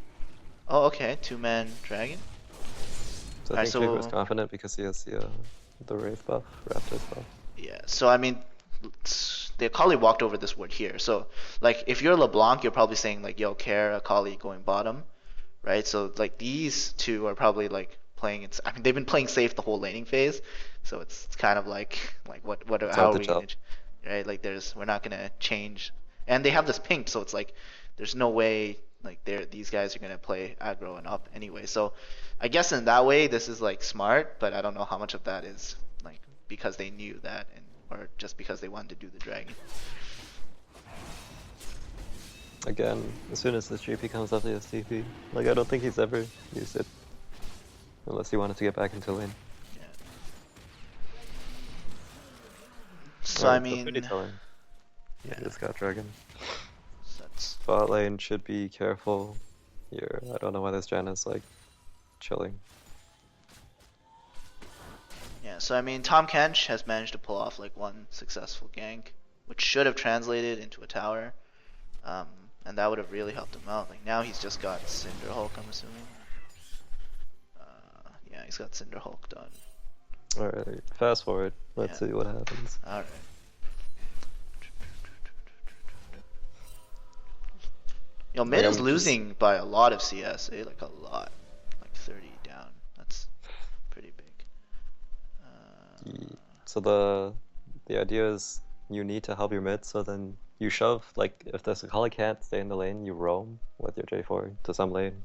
Oh, okay, 2-man dragon. So I Alright, think Jaeger is so confident because he has the Wraith buff, Raptors buff. yeah, so I mean, the Akali walked over this ward here. So like, if you're LeBlanc, you're probably saying like, "Yo, care Akali going bottom," right? So like these two are probably like playing it. I mean, they've been playing safe the whole laning phase, so it's kind of like what It's how hard are to we gonna, tell. right? Like we're not gonna change, and they have this pink, so it's like there's no way like these guys are gonna play aggro and up anyway. So I guess in that way this is like smart, but I don't know how much of that is like because they knew that and or just because they wanted to do the dragon. Again, as soon as this GP comes up, he has TP. Like, I don't think he's ever used it. Unless he wanted to get back into lane. Yeah. So I Alright, so pretty mean, telling. yeah, He just got dragon. that's Bot lane should be careful here. I don't know why this Jan is like chilling. yeah. So I mean, Tom Kench has managed to pull off like one successful gank, which should have translated into a tower, um, and that would have really helped him out. Like now he's just got Cinder Hulk, I'm assuming. Yeah, he's got Cinder Hulk done. Alright, fast forward. Let's Yeah. see what happens. All right. Yo, mid Like, is I'm just losing by a lot of CS, eh? Like a lot, like 30 down. That's pretty big. So the idea is you need to help your mid, so then you shove, like if the Sakali can't stay in the lane, you roam with your J4 to some lane,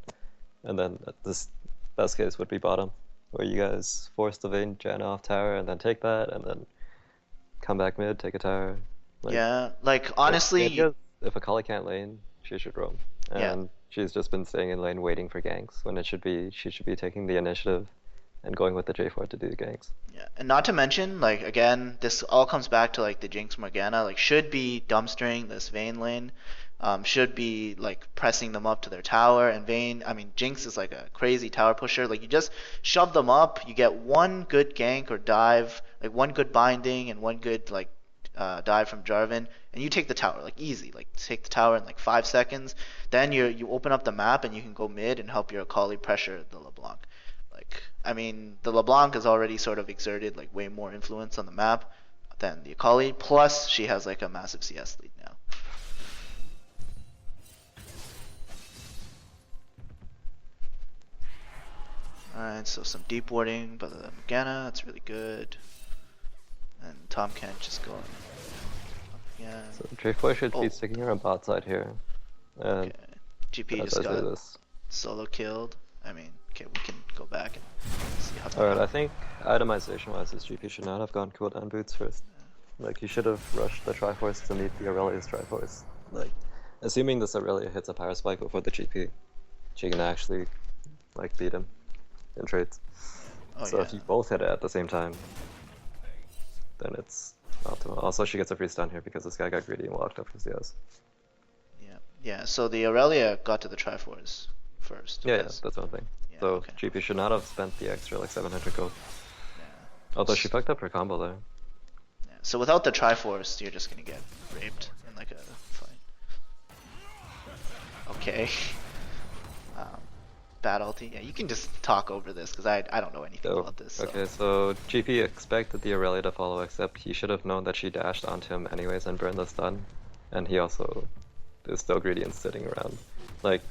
and then this best case would be bottom, where you guys force the Vayne Janna off tower and then take that, and then come back mid, take a tower. Like Yeah, like the idea honestly, is if Akali can't lane, she should roam, yeah, and she's just been staying in lane waiting for ganks when she should be taking the initiative and going with the J4 to do the ganks. yeah, and not to mention, like again, this all comes back to like the Jinx Morgana, like should be dumpstering this Vayne lane, should be like pressing them up to their tower, and Vayne, I mean Jinx is like a crazy tower pusher, like you just shove them up, you get one good gank or dive, like one good binding and one good like dive from Jarvan, and you take the tower like easy, like take the tower in like 5 seconds, then you open up the map and you can go mid and help your Akali pressure the LeBlanc. Like, I mean, the LeBlanc has already sort of exerted like way more influence on the map than the Akali. Plus, she has like a massive CS lead now. Alright, so some deep warding by the Morgana. That's really good. And Tom Kent just going up again. So J4 should Oh, be sticking around bot side here, okay. and GP as just I do got this. solo killed. I mean, okay, we can go back and see how that Alright, I happened. think itemization wise, this GP should not have gone cooldown boots first. Like, he should have rushed the Triforce to meet the Aurelia's Triforce. Like, assuming this Aurelia hits a power spike before the GP, she can actually, like, beat him in trades. Oh So yeah. if you both hit it at the same time, then it's optimal. Also, she gets a free stun here because this guy got greedy and walked up for CS. Yeah, yeah. So the Aurelia got to the Triforce first. Yeah, 'Cause- that's one thing. yeah, So okay. GP should not have spent the extra, like, 700 gold. Yeah. Although she fucked up her combo there. Yeah. So without the Triforce, you're just gonna get raped in like a fight. Okay. Um, bad ulti. Yeah, you can just talk over this because I don't know anything So, about this. So. okay, so GP expected the Aurelia to follow, except he should have known that she dashed onto him anyways and burned the stun. And he also is still greedy and sitting around. Like,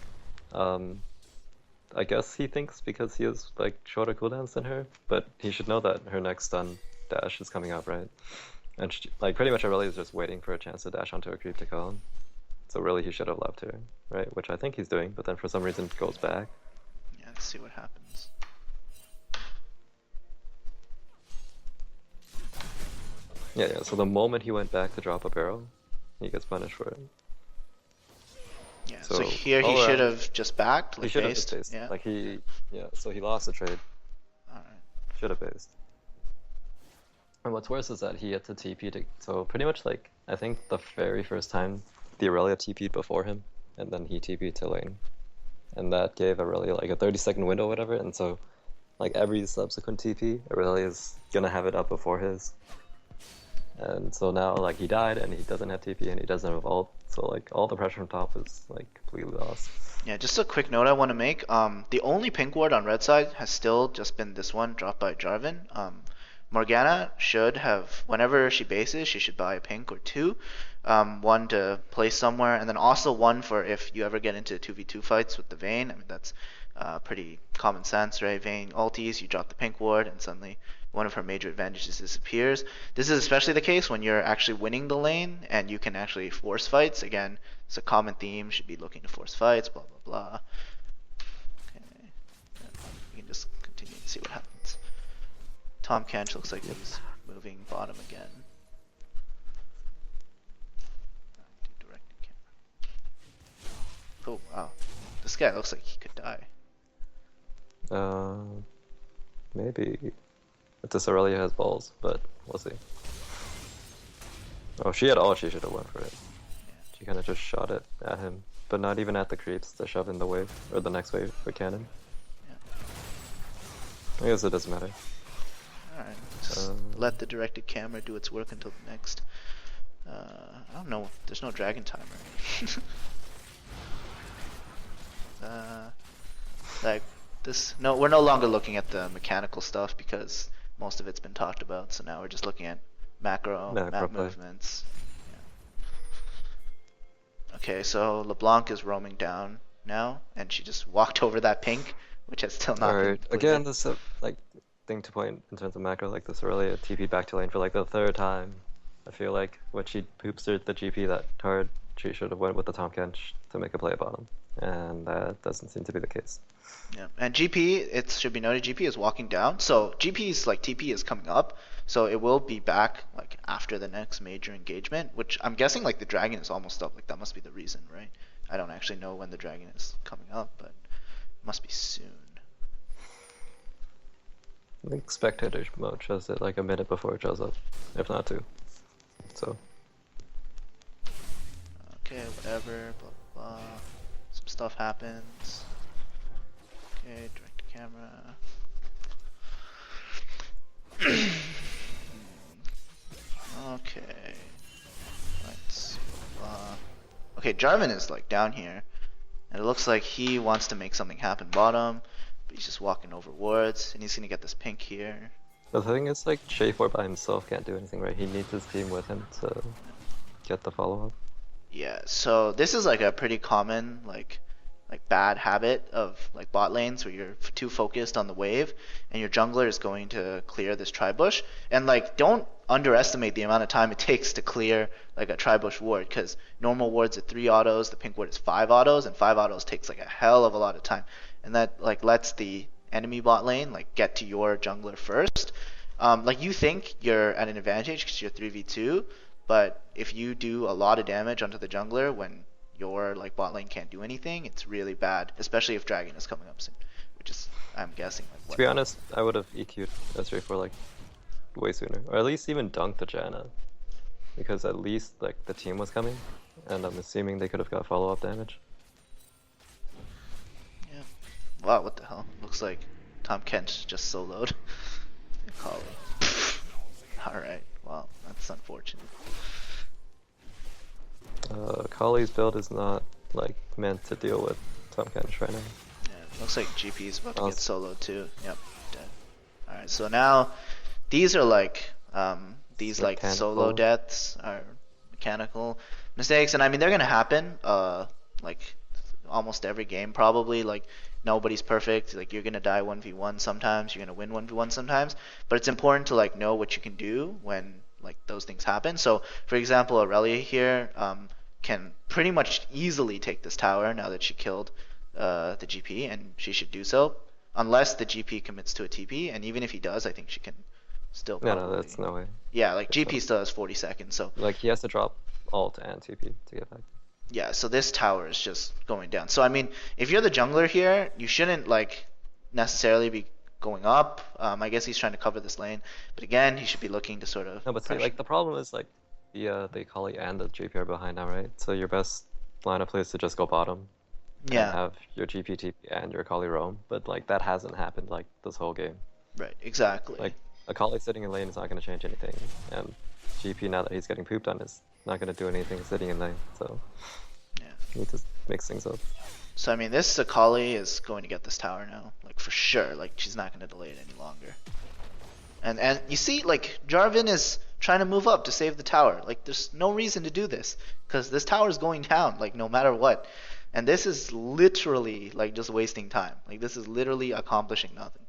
I guess he thinks because he has, like, shorter cooldowns than her, but he should know that her next stun dash is coming up, right? And, like, pretty much Aurelia is just waiting for a chance to dash onto a creep to kill him. So really he should have left her, right? Which I think he's doing, but then for some reason goes back. Yeah, let's see what happens. Yeah, so the moment he went back to drop a barrel, he gets punished for it. Yeah. So, So, here he all should around, have just backed, he like should have just based. based. Yeah. Like yeah, so he lost the trade. All right. Should have based. And what's worse is that he had to TP to, so pretty much like I think the very first time the Aurelia TP'd before him, and then he TP'd to lane, and that gave Aurelia like a 30-second window, or whatever. And so like every subsequent TP, Aurelia is gonna have it up before his. And so now like he died, and he doesn't have TP, and he doesn't have ult. So like all the pressure from top is like completely lost. Yeah, just a quick note I want to make. The only pink ward on red side has still just been this one dropped by Jarvan. Morgana should have, whenever she bases, she should buy a pink or two. One to place somewhere, and then also one for if you ever get into 2v2 fights with the Vayne. I mean, that's pretty common sense, right? Vayne ulties, you drop the pink ward, and suddenly one of her major advantages disappears. This is especially the case when you're actually winning the lane and you can actually force fights. Again, it's a common theme, should be looking to force fights, blah, blah, blah. Okay. We can just continue and see what happens. Tom Kench looks like he's moving bottom again. Oh, wow. This guy looks like he could die. Maybe. If this Aurelia has balls, but we'll see. Oh, she had all, she should have went for it. Yeah. She kind of just shot it at him, but not even at the creeps to shove in the wave, or the next wave for cannon. Yeah. I guess it doesn't matter. Alright, just let the directed camera do its work until the next. I don't know, there's no dragon timer. Like this, no, we're no longer looking at the mechanical stuff because most of it's been talked about. So now we're just looking at map play. movements. Yeah. Okay, so LeBlanc is roaming down now, and she just walked over that pink, which has still not been Alright, completed. again, this like thing to point in terms of macro, like this Aurelia TP'd back to lane for like the third time. I feel like when she poopstered the GP that hard, she should have went with the Tom Kench to make a play at bottom, and that doesn't seem to be the case. Yeah, and GP, it should be noted, GP is walking down. So GP's like TP is coming up, so it will be back like after the next major engagement, which I'm guessing like the dragon is almost up. Like that must be the reason, right? I don't actually know when the dragon is coming up, but it must be soon. I think spectator mode shows it like a minute before it shows up, if not two. So. Okay, whatever, blah blah. Some stuff happens. Okay, direct to camera. Okay. Let's okay, Jarvan is like down here. And it looks like he wants to make something happen bottom, but he's just walking over wards, and he's gonna get this pink here. The thing is, like, J4 by himself can't do anything, right? He needs his team with him to get the follow-up. Yeah, so this is like a pretty common like bad habit of like bot lanes where you're too focused on the wave and your jungler is going to clear this tri-bush, and like don't underestimate the amount of time it takes to clear like a tri-bush ward, because normal wards are 3 autos, the pink ward is 5 autos, and 5 autos takes like a hell of a lot of time, and that like lets the enemy bot lane like get to your jungler first. Like you think you're at an advantage because you're 3v2, but if you do a lot of damage onto the jungler when your like bot lane can't do anything, it's really bad, especially if dragon is coming up soon, which is, I'm guessing, like what? To be honest, I would have EQ'd S4 like way sooner, or at least even dunked the Janna, because at least like the team was coming, and I'm assuming they could have got follow-up damage. Yeah. Wow, what the hell? Looks like Tom Kent just soloed. Kali. Alright, well, that's unfortunate. Kali's build is not like meant to deal with Tom Kench right now. Yeah, looks like GP is about to get soloed too. Yep, dead. Alright, so now these are like these like solo deaths are mechanical mistakes, and I mean they're gonna happen like almost every game probably. Like nobody's perfect, like you're gonna die 1v1 sometimes, you're gonna win 1v1 sometimes, but it's important to like know what you can do when like those things happen. So for example, Aurelia here can pretty much easily take this tower now that she killed the GP, and she should do so unless the GP commits to a TP, and even if he does, I think she can still probably... No, that's no way. Yeah, like GP still has 40 seconds, so... Like he has to drop ult and TP to get back. Yeah, so this tower is just going down. So I mean, if you're the jungler here, you shouldn't like necessarily be going up. I guess he's trying to cover this lane, but again, he should be looking to sort of No, but see, pressure. like the problem is like the Kali and the GP are behind now, right? So your best lineup play is to just go bottom and Yeah, have your GP TP and your Kali roam, but like that hasn't happened like this whole game. right, exactly. Like a Kali sitting in lane is not going to change anything, and GP now that he's getting pooped on is not going to do anything sitting in lane. So Yeah. you need to mix things up. So I mean, this Akali is going to get this tower now, like for sure. Like she's not going to delay it any longer. And you see, like Jarvan is trying to move up to save the tower. Like there's no reason to do this because this tower is going down, like no matter what. And this is literally like just wasting time. Like this is literally accomplishing nothing.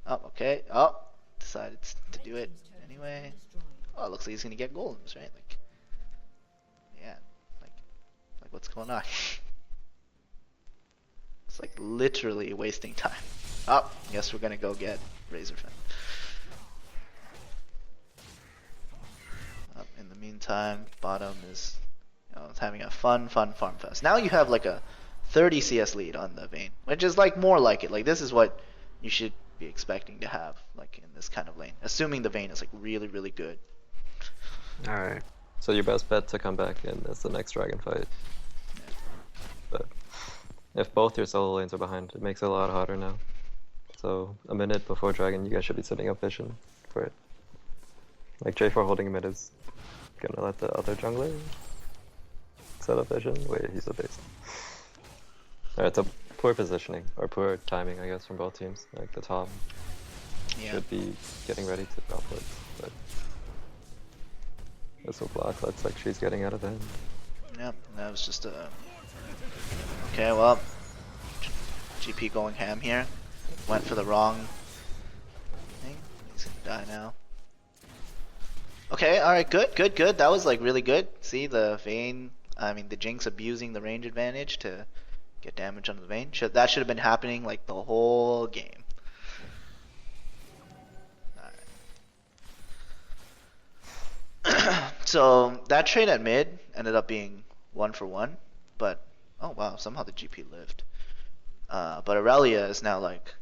Oh, okay. Oh, decided to do it anyway. Oh, it looks like he's gonna get golems, right? Like, yeah, like what's going on? It's like literally wasting time. Oh, guess we're gonna go get Razorfen. In the meantime, bottom is it's having a fun farm fest. Now you have like a 30 CS lead on the Vayne, which is like more like it. Like this is what you should be expecting to have like in this kind of lane, assuming the Vayne is like really good. Alright. So your best bet to come back in is the next dragon fight. Yeah. But if both your solo lanes are behind, it makes it a lot harder now. So a minute before dragon, you guys should be setting up vision for it. Like J4 holding mid is gonna let the other jungler set up vision. Wait, he's a base. Alright, so poor positioning, or poor timing, I guess, from both teams. Like the top should be getting ready to drop it, but this will block. Looks like she's getting out of hand. Yep, that was just a... Okay, well, GP going ham here. Went for the wrong thing. He's gonna die now. Okay, alright, good. That was like really good. See, the Vayne, I mean the Jinx abusing the range advantage to get damage onto the Vayne. That should have been happening like the whole game. Alright. So that trade at mid ended up being 1-for-1, but oh wow, somehow the GP lived. But Aurelia is now like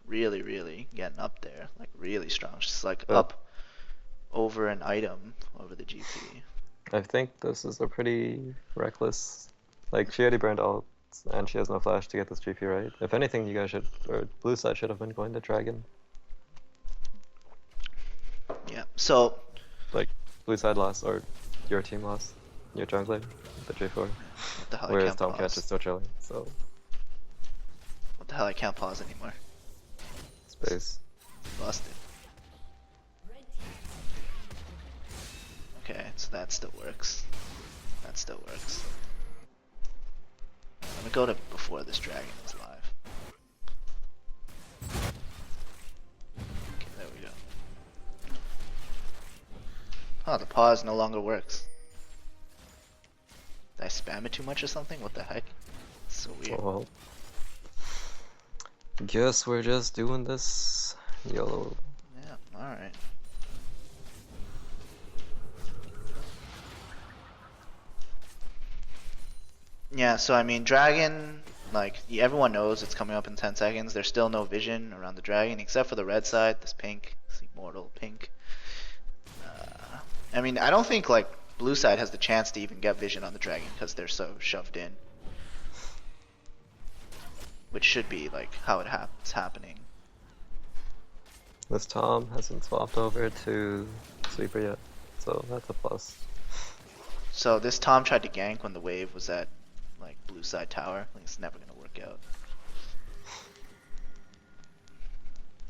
really getting up there, like really strong. She's like up over an item over the GP. I think this is a pretty reckless. Like she already burned ult, and she has no flash to get this GP right. If anything, you guys should, or blue side should have been going to dragon. Yeah. So like blue side lost, or your team lost, your jungler, the J4. What the hell? Whereas I can't Tomcat pause. is still chilling. So What the hell? I can't pause anymore. space. Busted. Okay, so that still works. That still works. Let me go to before this dragon is live. Okay, there we go. Oh, the pause no longer works. Did I spam it too much or something? What the heck? It's so weird. Well, guess we're just doing this YOLO. Yeah, alright. Yeah, so I mean, dragon, like, everyone knows it's coming up in 10 seconds. There's still no vision around the dragon, except for the red side, this pink, this immortal pink. I mean, I don't think, like, blue side has the chance to even get vision on the dragon, because they're so shoved in. Which should be, like, how it's happening. This Tom hasn't swapped over to Sweeper yet, so that's a plus. So this Tom tried to gank when the wave was at, like, blue side tower. Like, it's never gonna work out.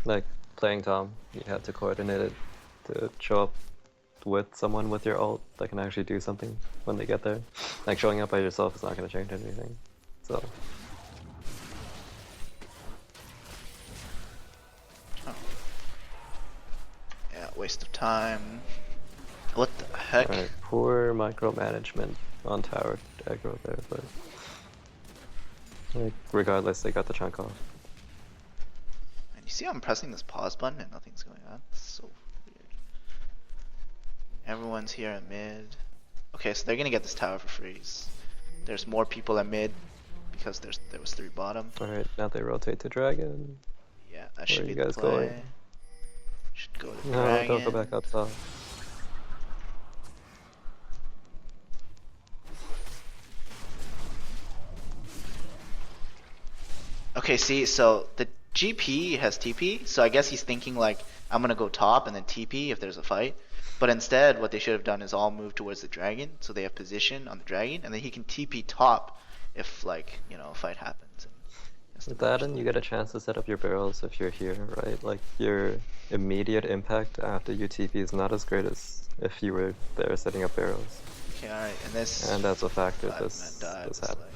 Like, playing Tom, you have to coordinate it to show up with someone with your ult that can actually do something when they get there. Like, showing up by yourself is not going to change anything. So, Oh. Yeah, waste of time. What the heck? alright, poor micromanagement on tower aggro there, but like, regardless, they got the chunk off. And you see how I'm pressing this pause button and nothing's going on? It's so weird. Everyone's here at mid. Okay, so they're gonna get this tower for freeze. There's more people at mid because there was 3 bottom. Alright, now they rotate to dragon. Yeah, that Where should are be you the guys play. going? Should go to No, don't go dragon. back up top. Okay, see, so the GP has TP, so I guess he's thinking like, I'm gonna go top and then TP if there's a fight. But instead, what they should have done is all move towards the dragon, so they have position on the dragon, and then he can TP top if like, a fight happens. And he has to With that, manage and the you lane. get a chance to set up your barrels if you're here, right? Like, your immediate impact after you TP is not as great as if you were there setting up barrels. Okay, alright, and this And that's a factor 5-man dive this is happens. like...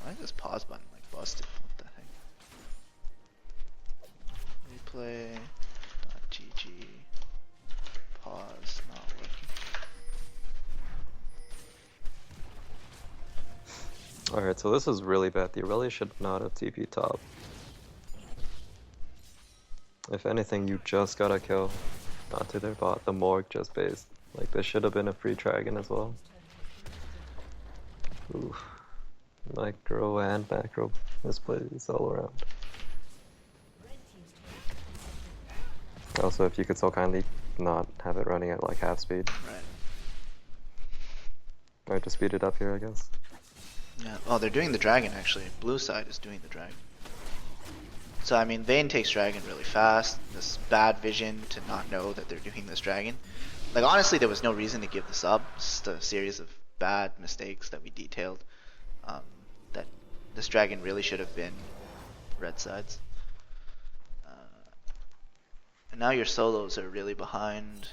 I think this pause button like busted. What the heck? Replay.gg. Pause not working. Alright, so this is really bad. You really should not have TP top. If anything, you just got a kill. Not to their bot. The Morg just based. Like, this should have been a free dragon as well. Ooh. Micro and macro misplays all around. Also, if you could so kindly not have it running at like half speed. Right. Or just speed it up here, I guess. Yeah. Oh, they're doing the dragon actually. Blue side is doing the dragon. So I mean, Vayne takes dragon really fast. This bad vision to not know that they're doing this dragon. Like honestly, there was no reason to give this up. It's just a series of bad mistakes that we detailed. That this dragon really should have been red sides. And now your solos are really behind.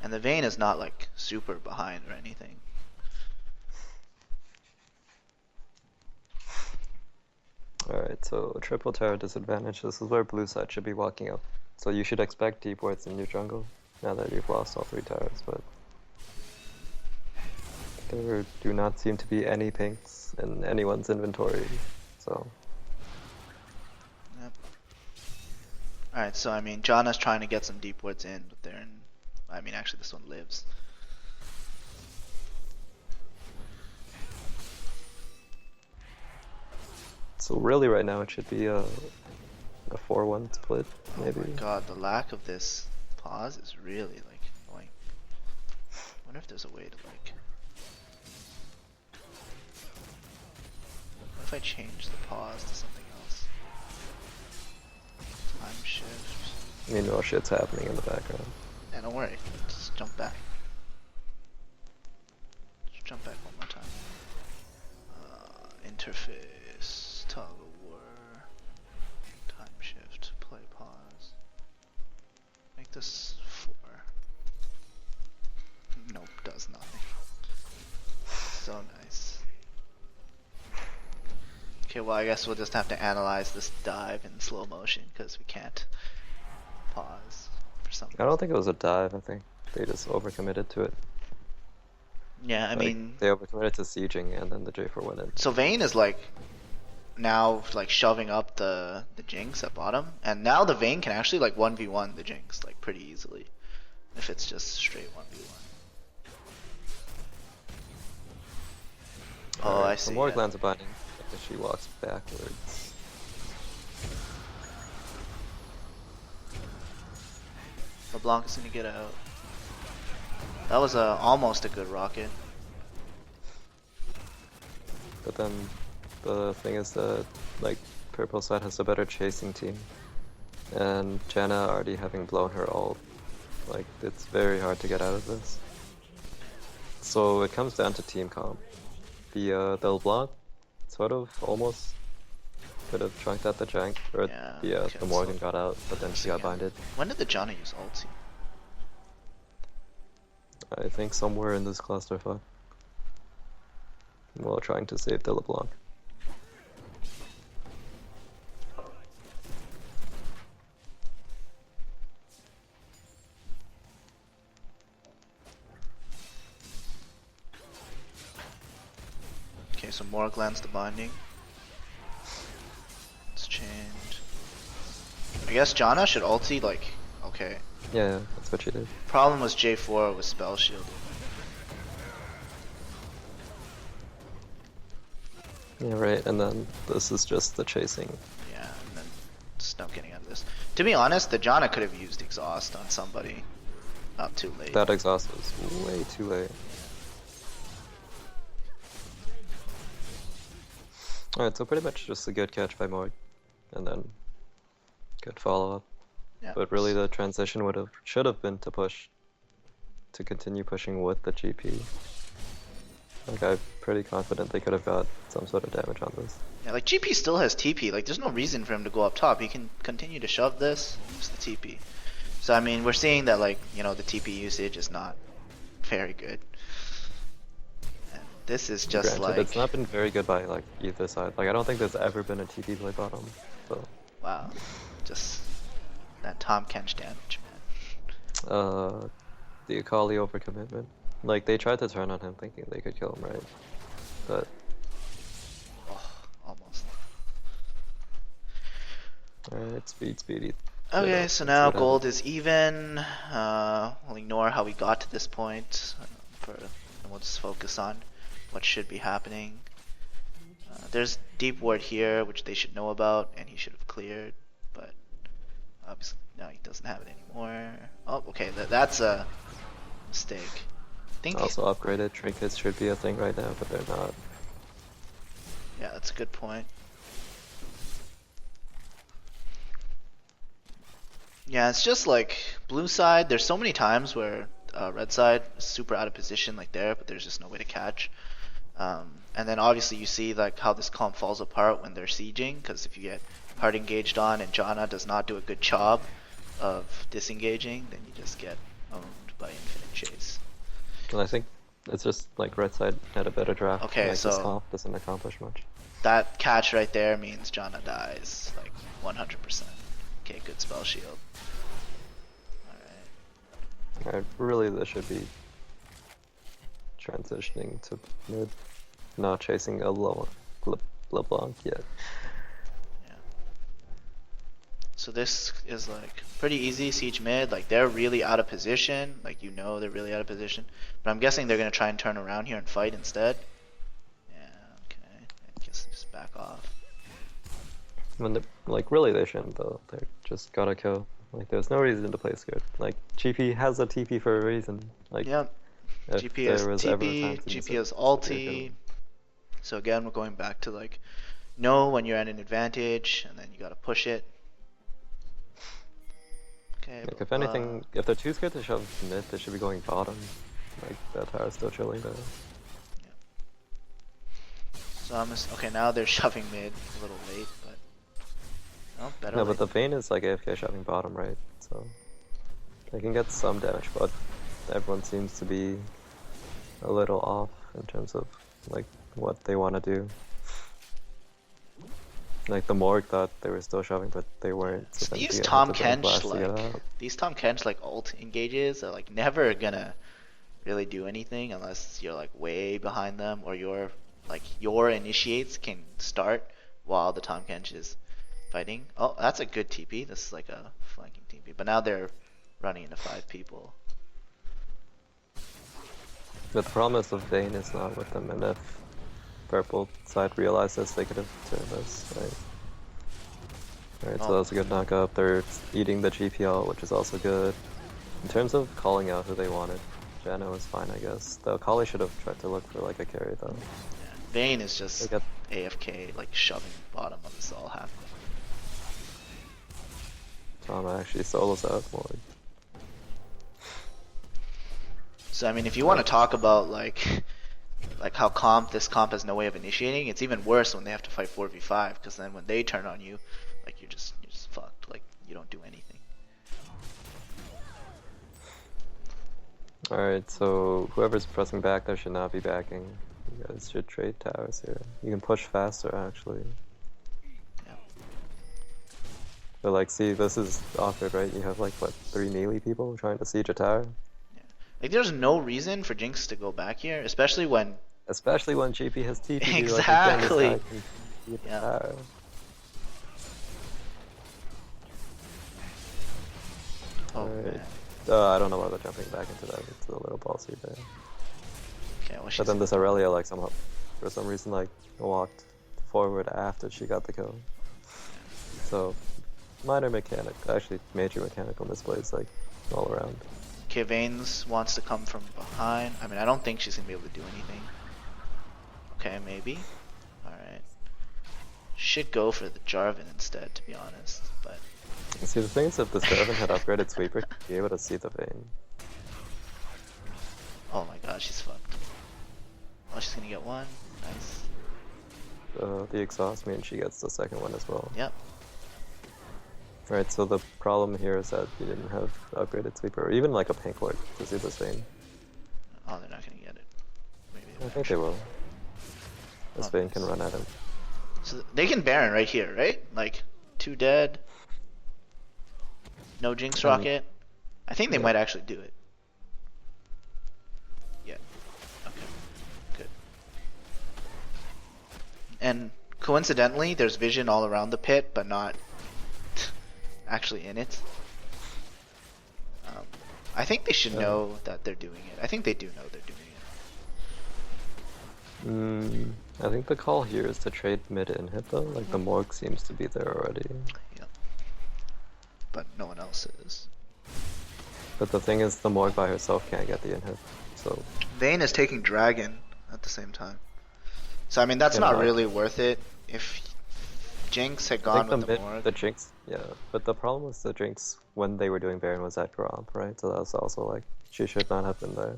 And the Vayne is not like super behind or anything. Alright, so triple tower disadvantage. This is where blue side should be walking up. So you should expect deep wards in your jungle, now that you've lost all 3 towers, but there do not seem to be any pinks in anyone's inventory, so... Yep. Alright, so I mean, Janna's trying to get some deep wards in, but they're in... I mean, actually this one lives. So really right now it should be a 4-1 split, maybe. Oh my god, the lack of this pause is really like annoying. I wonder if there's a way to like... What if I change the pause to something else? Time shift. Meanwhile, shit's happening in the background. Yeah, don't worry. Just jump back. Just jump back one more time. Interface, toggle war, time shift, play pause. Make this 4. Nope, does nothing. So nice. Okay, well I guess we'll just have to analyze this dive in slow motion because we can't pause for some reason. I don't think it was a dive, I think they just overcommitted to it. Yeah, I Like, mean, they overcommitted to sieging and then the J4 went in. so Vayne is like now like shoving up the Jinx at bottom, and now the Vayne can actually like 1v1 the Jinx like pretty easily if it's just straight 1v1. Oh, Alright, I see. So more Yeah. lands a binding if she walks backwards. LeBlanc is gonna get out. That was almost a good rocket. But then the thing is that like purple side has a better chasing team. And Janna already having blown her ult. Like it's very hard to get out of this. So it comes down to team comp. The LeBlanc sort of almost could have chunked out the jank, or Yeah, okay, the Morgan so got out, but then she got again. binded. When did the Janna use ulti? I think somewhere in this clusterfuck. While trying to save the LeBlanc. Okay, so more glance the binding. Let's change. I guess Janna should ulti like, okay. Yeah, that's what she did. Problem was J4 was spell shielded. Yeah, right. And then this is just the chasing. Yeah, and then just not getting out of this. To be honest, the Janna could have used exhaust on somebody. Not too late. That exhaust was way too late. Alright, so pretty much just a good catch by Morg, and then good follow-up. Yeah. But really the transition should have been to push, to continue pushing with the GP. Like, I'm pretty confident they could have got some sort of damage on this. Yeah, like GP still has TP. Like, there's no reason for him to go up top. He can continue to shove this. Use the TP. So I mean, we're seeing that, like, you know, the TP usage is not very good. And this is just Granted, like, it's not been very good by like either side. Like, I don't think there's ever been a TP play bottom. So wow, just that Tom Kench damage, man. the Akali overcommitment. Like, they tried to turn on him thinking they could kill him, right? But Oh, almost. alright, speedy. Okay, so now gold is even. We'll ignore how we got to this point, and we'll just focus on what should be happening. There's deep ward here, which they should know about, and he should have cleared, but obviously now he doesn't have it anymore. Oh, okay, that's a mistake. I think. Also upgraded trinkets should be a thing right now, but they're not. Yeah, that's a good point. Yeah, it's just like blue side. There's so many times where red side is super out of position like there, but there's just no way to catch. And then obviously you see like how this comp falls apart when they're sieging, because if you get hard engaged on and Janna does not do a good job of disengaging, then you just get owned by infinite chase. And I think it's just like red side had a better draft. Okay, like, so this comp doesn't accomplish much. that catch right there means Janna dies like 100%. Okay, good spell shield. Alright, really this should be transitioning to mid, not chasing a LeBlanc yet. Yeah. So this is like pretty easy siege mid. Like, they're really out of position. Like, you know they're really out of position. But I'm guessing they're gonna try and turn around here and fight instead. Yeah. Okay. I guess just back off. When like really they shouldn't though. They just gotta kill. Like, there's no reason to play scared. Like, GP has a TP for a reason. Like, Yep. if GP has there was ever a TP. time to use GP it, has they're ulti. gonna- So again, we're going back to like, know when you're at an advantage, and then you gotta push it. Okay. Like, if anything, if they're too scared to shove mid, they should be going bottom. Like, that tower's still chilling there. So okay. Now they're shoving mid a little late, but oh, better. No, late. but the Vayne is like AFK shoving bottom, right? So they can get some damage, but everyone seems to be a little off in terms of like what they want to do. Like, the Morg thought they were still shoving, but they weren't. So then These he had Tom to bring Kench Blast to get like out. these Tom Kench like ult engages are like never gonna really do anything unless you're like way behind them, or your initiates can start while the Tom Kench is fighting. Oh, that's a good TP. This is like a flanking TP. But now they're running into 5 people. But the problem is the Vayne is not with them, and if purple side realizes, they could have turned this, right? Alright, so Oh. that was a good knockup. They're eating the GPL, which is also good. In terms of calling out who they wanted, Janna was fine, I guess. The Akali should have tried to look for like a carry though. Yeah. Vayne is just They got AFK, like shoving bottom of this all happening. Tom actually solos out more. So I mean, if you want to talk about like how this comp has no way of initiating, it's even worse when they have to fight 4v5, because then when they turn on you, like you're just fucked. Like, you don't do anything. Alright, so whoever's pressing back there should not be backing. You guys should trade towers here. You can push faster actually. Yeah. But like, see, this is awkward, right? You have like, what, 3 melee people trying to siege a tower? Like, there's no reason for Jinx to go back here, especially when Especially when GP has TP. Exactly. Like, the Yeah. tower. oh Alright. man. I don't know why they're jumping back into that. It's a little ballsy there. Okay, well, she's But then this Aurelia, like, somehow, for some reason, like, walked forward after she got the kill. So minor mechanic, actually major mechanical misplays like all around. Okay, Vayne's wants to come from behind. I mean, I don't think she's gonna be able to do anything. Okay, maybe. Alright. Should go for the Jarvan instead, to be honest. But See, the thing is, if the Jarvan had upgraded Sweeper, she'd be able to see the Vayne. oh my god, she's fucked. Oh, she's gonna get one. Nice. The exhaust means she gets the second one as well. Yep. Right, so the problem here is that you didn't have upgraded Sweeper, or even like a pink ward to see this Vayne. Oh, they're not gonna get it. Maybe I think they will. This Oh, Vayne nice. can run at him. So they can Baron right here, right? Like, 2 dead. No Jinx Rocket. I think they yeah. might actually do it. Yeah. Okay. Good. And coincidentally, there's vision all around the pit, but not actually in it. I think they should know that they're doing it. I think they do know they're doing it. I think the call here is to trade mid inhib though, like the Morg seems to be there already. Yep. But no one else is. But the thing is, the Morg by herself can't get the inhib, so... Vayne is taking Dragon at the same time. So I mean, that's Yeah, not no, really worth it. If Jinx had I gone think with the Morg. the Jinx, yeah, but the problem with the Jinx when they were doing Baron was at Gromp, right? So that was also like, she should not have been there.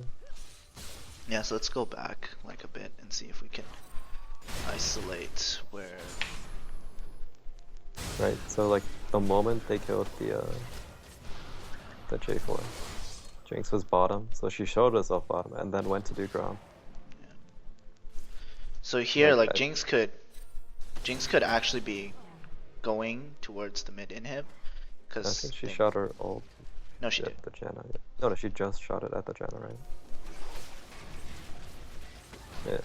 Yeah, so let's go back like a bit and see if we can isolate where. Right, so like the moment they killed the J4, Jinx was bottom, so she showed herself bottom and then went to do Gromp. So here, Like like Jinx could actually be going towards the mid inhib, I because think she shot her ult no, she at did. the Janna. No, she just shot it at the Janna, right? Yeah.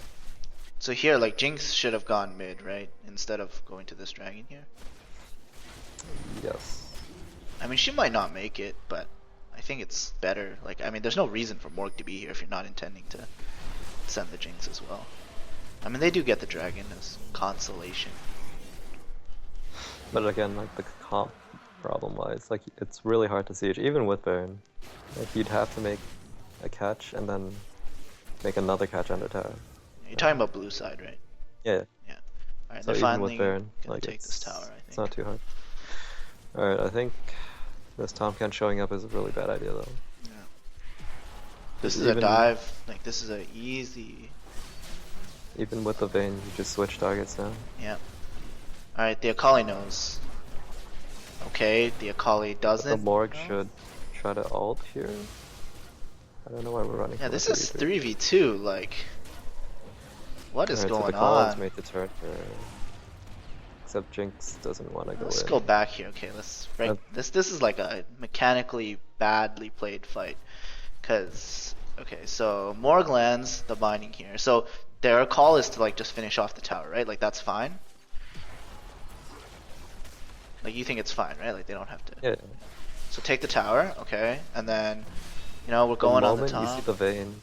So here, like Jinx should have gone mid, right, instead of going to this dragon here. Yes. I mean, she might not make it, but I think it's better. Like, I mean, there's no reason for Morg to be here if you're not intending to send the Jinx as well. I mean, they do get the dragon as consolation. But again, like the comp problem-wise, like it's really hard to siege, even with Baron. Like you'd have to make a catch and then make another catch under tower. You're talking about blue side, right? Yeah. Yeah. Alright, So they're even finally with Baron, gonna like take this tower, I think. it's not too hard. Alright, I think this Tomcat showing up is a really bad idea though. Yeah. This is a dive. Like, this is a easy. Even with the Vayne, you just switch targets now. Yeah. Alright, the Akali knows. Okay, the Akali But doesn't. the Morg know. should try to ult here. I don't know why we're running. Yeah, for this a is 3v3. 3v2. Like, what is Alright, so going the call is on? made to turn here. Except Jinx doesn't want to go Let's in. go back here. Okay, let's break this. This is like a mechanically badly played fight. Cause okay, so Morg lands the binding here. So their call is to like just finish off the tower, right? Like that's fine. Like you think it's fine, right? Like they don't have to. Yeah. So take the tower, okay, and then you know we're going on the The moment top. you see the Vayne,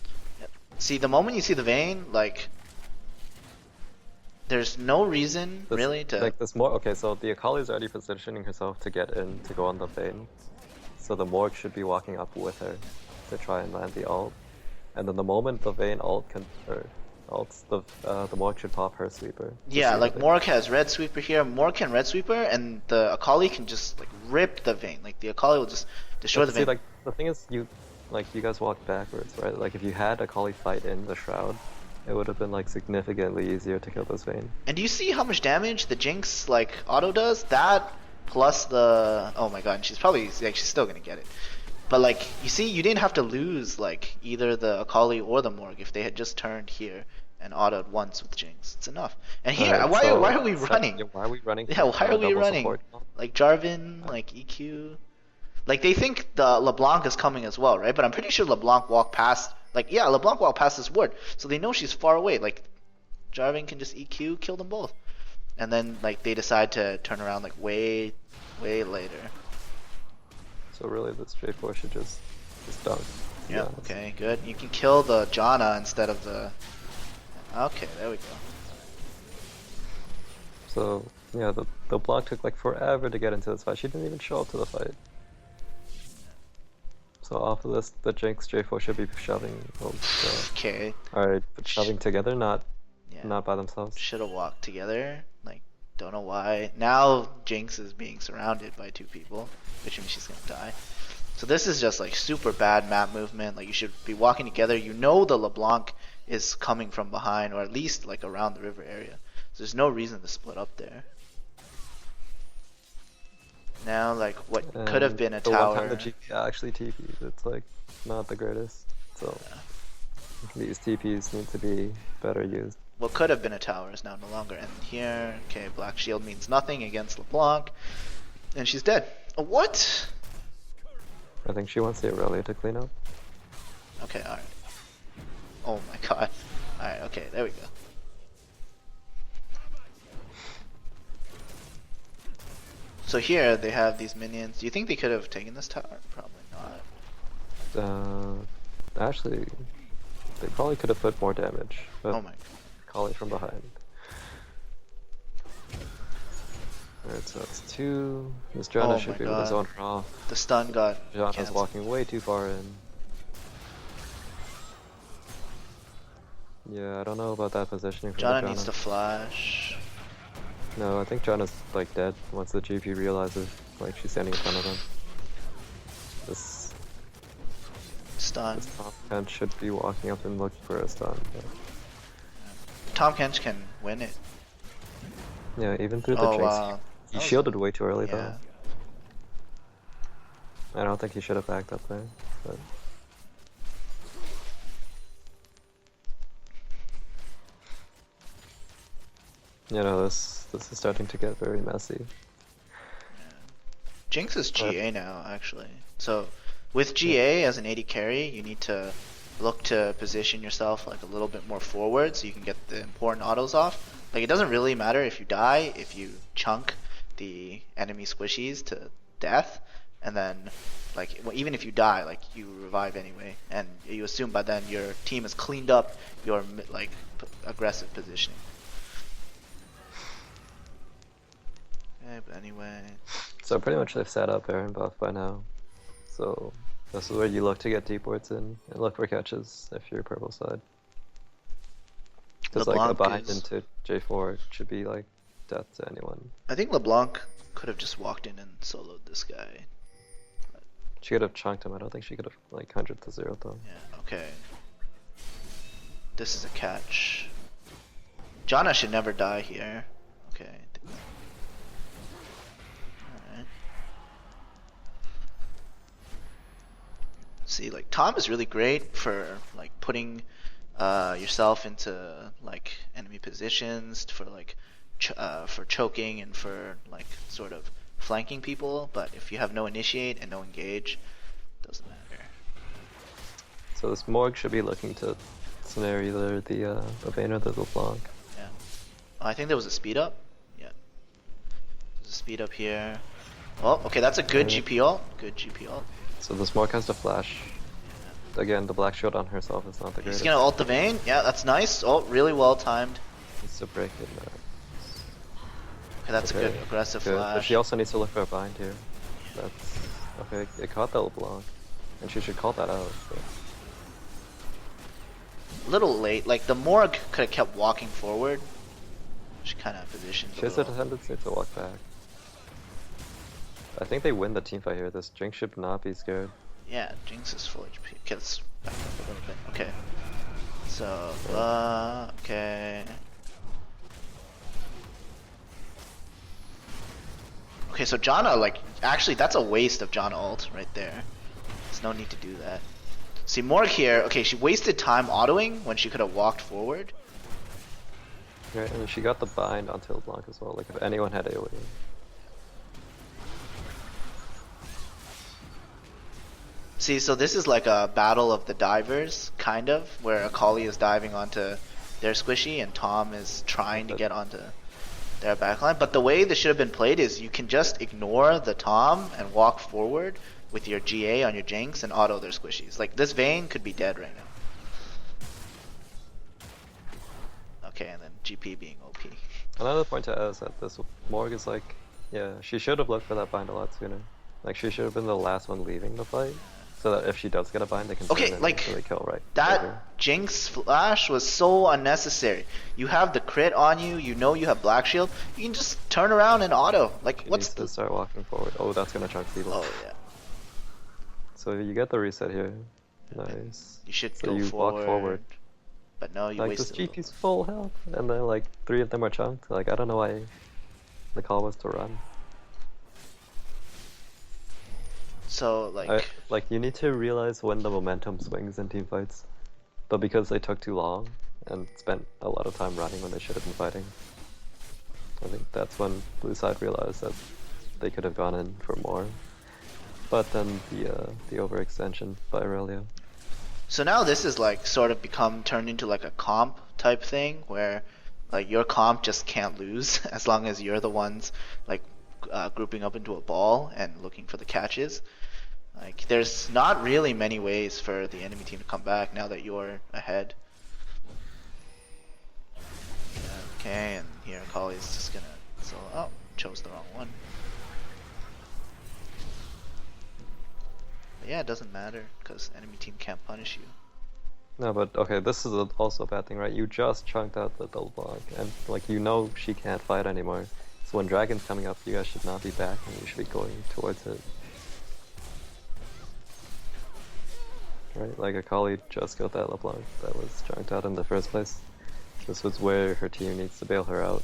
See, the moment you see the Vayne, like there's no reason this, really to. like this Morg. Okay, so the Akali is already positioning herself to get in to go on the Vayne, so the Morg should be walking up with her to try and land the ult, and then the moment the Vayne ult can or ults, the Morg should pop her sweeper. Yeah, like Morg has red sweeper here. Morg can red sweeper, and the Akali can just like rip the Vayne. Like the Akali will just destroy the See, Vayne. like the thing is, you guys walked backwards, right? Like if you had Akali fight in the shroud, it would have been like significantly easier to kill this Vayne. And do you see how much damage the Jinx like auto does? That plus the oh my god, and she's probably like she's still gonna get it. But like you see, you didn't have to lose like either the Akali or the Morg if they had just turned here and autoed once with Jinx. It's enough. And here, Alright, why so are we running? Why are we running? Yeah, why are we double running? support? Like Jarvan, like EQ. Like they think the LeBlanc is coming as well, right? But I'm pretty sure LeBlanc walked past. Like yeah, LeBlanc walked past this ward, so they know she's far away. Like Jarvan can just EQ, kill them both, and then like they decide to turn around like way later. So really, this J4 should just dunk. to be Yeah. honest. Okay. Good. You can kill the Janna instead of the. Okay. There we go. So yeah, the block took like forever to get into this fight. She didn't even show up to the fight. So off of this, the Jinx J4 should be shoving. Oh god. Okay. Alright, but shoving together, not Yeah. by themselves. Should have walked together. Like, don't know why. Now Jinx is being surrounded by two people, which means she's gonna die. So this is just like super bad map movement. Like you should be walking together. You know the LeBlanc is coming from behind, or at least like around the river area. So there's no reason to split up there. Now, like what could have been a the one tower. time the GP actually TP'd, it's like not the greatest. So these TPs need to be better used. What could have been a tower is now no longer in here. Okay, Black Shield means nothing against LeBlanc. And she's dead. What? I think she wants the Aurelia to clean up. Okay, alright. Oh my god. Alright, okay, there we go. So here they have these minions. Do you think they could have taken this tower? Probably not. Actually, they probably could have put more damage. But Oh my god. Kali from behind. Alright, so that's 2. This Janna Oh should my be able to god. zone her off. The stun got Janna's canceled. walking way too far in. Yeah, I don't know about that positioning for Janna Janna. needs to flash. No, I think Janna's like dead once the GP realizes like she's standing in front of him. This Stun. top Kent should be walking up and looking for a stun. But Tom Kench can win it. yeah, even through the Oh Jinx, wow. he shielded way too early Yeah. though. I don't think he should have backed up there. But you know, this is starting to get very messy. Jinx is GA now, actually. So, with GA as an AD carry, you need to look to position yourself like a little bit more forward so you can get the important autos off. Like, it doesn't really matter if you die, if you chunk the enemy squishies to death, and then, like, even if you die, like, you revive anyway, and you assume by then your team has cleaned up your, like, aggressive positioning. Okay, but anyway. So pretty much they've set up Baron buff by now. So this is where you look to get deep wards in and look for catches if you're purple side. Because like a LeBlanc bind is- into J4 should be like death to anyone. I think LeBlanc could have just walked in and soloed this guy. She could have chunked him. I don't think she could have like 100 to 0 though. Yeah, okay. This is a catch. Janna should never die here. Okay. Alright. See, like, Tom is really great for, like, putting yourself into, like, enemy positions, for, like, for choking and for, like, sort of flanking people, but if you have no initiate and no engage, doesn't matter. So this Morg should be looking to snare either the Vayne or the LeBlanc. Yeah. Oh, I think there was a speed up. Yeah. There's a speed up here. Oh, okay, that's a good Alright. GP ult. Good GP ult. So this Morg has to flash. Again, the black shield on herself is not the He's greatest. gonna ult the Vayne. Yeah, that's nice. Oh, really well timed. Needs to break it. Okay, that's a Okay, good aggressive Good, but flash. she also needs to look for a bind here. That's okay. It caught that LeBlanc, and she should call that out. But A little late. Like, the Morg could have kept walking forward. She kind of positioned she a has a little. tendency to walk back. I think they win the teamfight here. This Jinx should not be scared. Yeah, Jinx is full HP. Okay, let's back up a little bit. Okay. So, okay. Okay, so Janna, like, actually, that's a waste of Janna ult right there. There's no need to do that. See, Morg here, okay, she wasted time autoing when she could have walked forward. Right, and she got the bind onto LeBlanc as well. Like if anyone had AoE. See, so this is like a battle of the divers, kind of, where Akali is diving onto their squishy and Tom is trying to get onto their backline. But the way this should have been played is you can just ignore the Tom and walk forward with your GA on your Jinx and auto their squishies. Like, this Vayne could be dead right now. Okay, and then GP being OP. Another point to add is that this Morg is like, yeah, she should have looked for that bind a lot sooner. Like she should have been the last one leaving the fight, so that if she does get a bind, they can turn Okay, in and like really kill right here. that Jinx flash was so unnecessary. You have the crit on you. You know you have Black Shield. You can just turn around and auto. Like She what's needs the? to start walking forward. Oh, that's gonna chunk people. Oh yeah. So you get the reset here. Nice. You should So go you walk forward. But no, you Like this wasted a little. GP's full health, and then like 3 of them are chunked. Like I don't know why the call was to run. So Like you need to realize when the momentum swings in team fights. But because they took too long and spent a lot of time running when they should have been fighting, I think that's when blue side realized that they could have gone in for more. But then the overextension by Aurelio. So now this is like sort of become turned into like a comp type thing where like your comp just can't lose as long as you're the ones like grouping up into a ball and looking for the catches. Like there's not really many ways for the enemy team to come back now that you're ahead. Okay, and here Akali's just gonna chose the wrong one. But yeah, it doesn't matter because enemy team can't punish you. No, but okay, this is also a bad thing, right? You just chunked out the double block, and like you know she can't fight anymore. So when Dragon's coming up, you guys should not be back, and you should be going towards it. Right? Like Akali just got that LeBlanc that was chunked out in the first place. This was where her team needs to bail her out.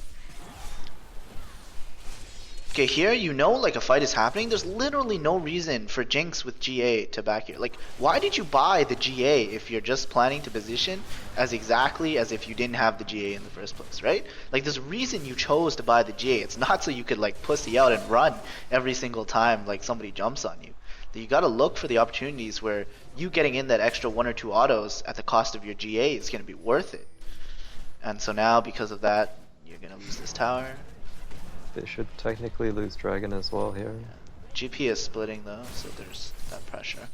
Okay, here you know like a fight is happening. There's literally no reason for Jinx with GA to back here. Like, why did you buy the GA if you're just planning to position as exactly as if you didn't have the GA in the first place, right? Like, there's a reason you chose to buy the GA. It's not so you could like pussy out and run every single time like somebody jumps on you. You gotta look for the opportunities where you getting in that extra 1 or 2 autos at the cost of your GA is gonna be worth it. And so now, because of that, you're gonna lose this tower. They should technically lose Dragon as well here. GP is splitting though, so there's that pressure.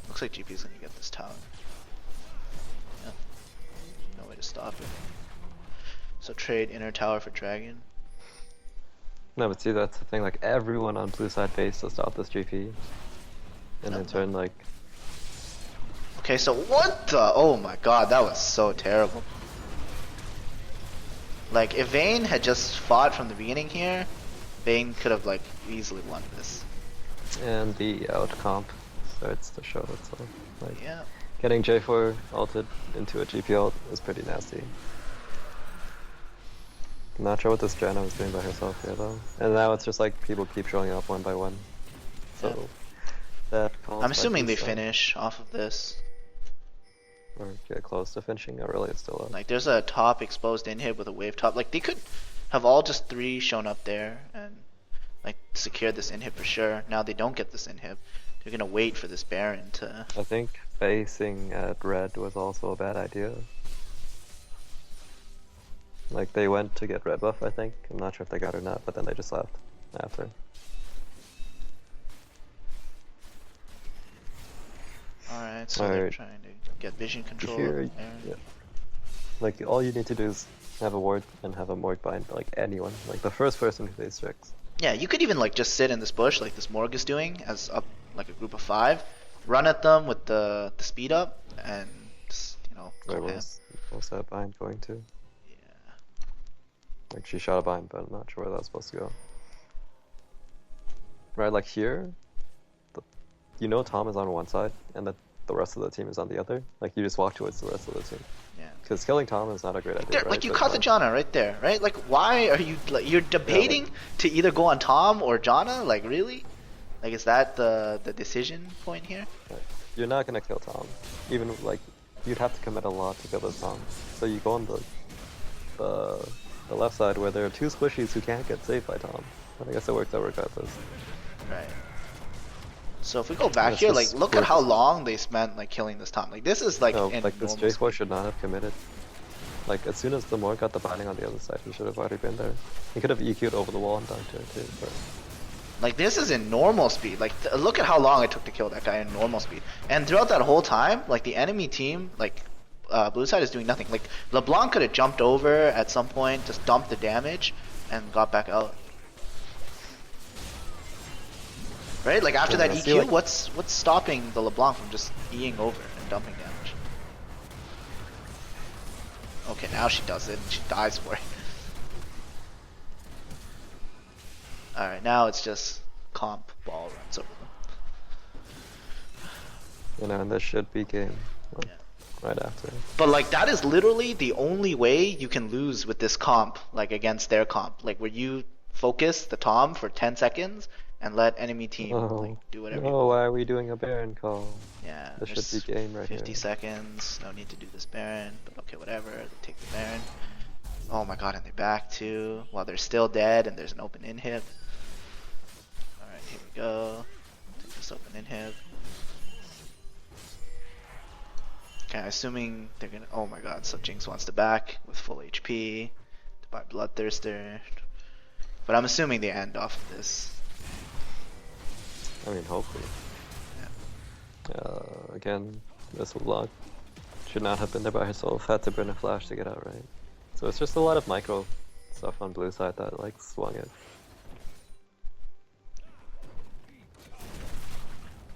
Looks like GP is gonna get this tower. Yeah. No way to stop it. So trade inner tower for Dragon. No, but see, that's the thing, like everyone on blue side base to stop this GP. And in turn, like... Okay, so what the? Oh my god, that was so terrible. Like, if Vayne had just fought from the beginning here, Vayne could have, like, easily won this. And the out comp starts to show itself. Like, Yeah. getting J4 ulted into a GP ult is pretty nasty. I'm not sure what this Janna was doing by herself here, though. And now it's just like people keep showing up one by one. So, Yeah. that calls I'm assuming blue they side. finish off of this. Or get close to finishing. Aurelia is still up. Like, there's a top exposed inhib with a wave top. Like, they could have all just 3 shown up there and, like, secured this inhib for sure. Now they don't get this inhib. They're gonna wait for this Baron to... I think facing at red was also a bad idea. Like, they went to get red buff, I think. I'm not sure if they got it or not, but then they just left after. Alright, so they're Alright. trying to get vision control. Here, of Baron. yeah. Like, all you need to do is have a ward and have a Morg bind, like anyone. Like, the first person who face Strix. Yeah, you could even like just sit in this bush like this Morg is doing as up like a group of 5, run at them with the speed up, and just, you know, go Where ham. was that bind going to? Yeah. Like, she shot a bind, but I'm not sure where that was supposed to go. Right, like here, you know Tom is on one side, and that the rest of the team is on the other. Like, you just walk towards the rest of the team. Yeah. Because killing Tom is not a great idea, There, right? like you But, caught the Janna right there, right? Like why are you like you're debating to either go on Tom or Janna? Like really? Like is that the decision point here? Right. You're not gonna kill Tom. Even, like, you'd have to commit a lot to kill this Tom. So you go on the left side where there are 2 squishies who can't get saved by Tom. I guess it works out regardless. Right. So if we go back it's here, like just look at how worth it. long they spent like killing this Tom. Like this is like No, in like, this normal J4 should not have committed. Like, as soon as the Morg got the binding on the other side, he should have already been there. He could have EQ'd over the wall and dunked it too. But... Like this is in normal speed. Like look at how long it took to kill that guy in normal speed. And throughout that whole time, like the enemy team, like blue side is doing nothing. Like LeBlanc could have jumped over at some point, just dumped the damage, and got back out. Right? Like after that EQ, like... what's stopping the LeBlanc from just Eing over and dumping damage? Okay, now she does it and she dies for it. Alright, now it's just comp ball runs over them. You know, and this should be game. Yeah. Right after. But like that is literally the only way you can lose with this comp, like against their comp. Like where you focus the Tom for 10 seconds and let enemy team like do whatever. No, why are we doing a Baron call? Yeah, this should be game right 50 here. seconds, no need to do this Baron, but okay, whatever, they take the Baron. Oh my god, and they back too, while they're still dead and there's an open inhib. Alright, here we go. Take this open inhib. Okay, assuming they're gonna, oh my god, so Jinx wants to back with full HP to buy Bloodthirster. But I'm assuming they end off of this. I mean, hopefully. Yeah. Again, this LeBlanc should not have been there by herself, had to burn a flash to get out, right? So it's just a lot of micro stuff on blue side that like swung it.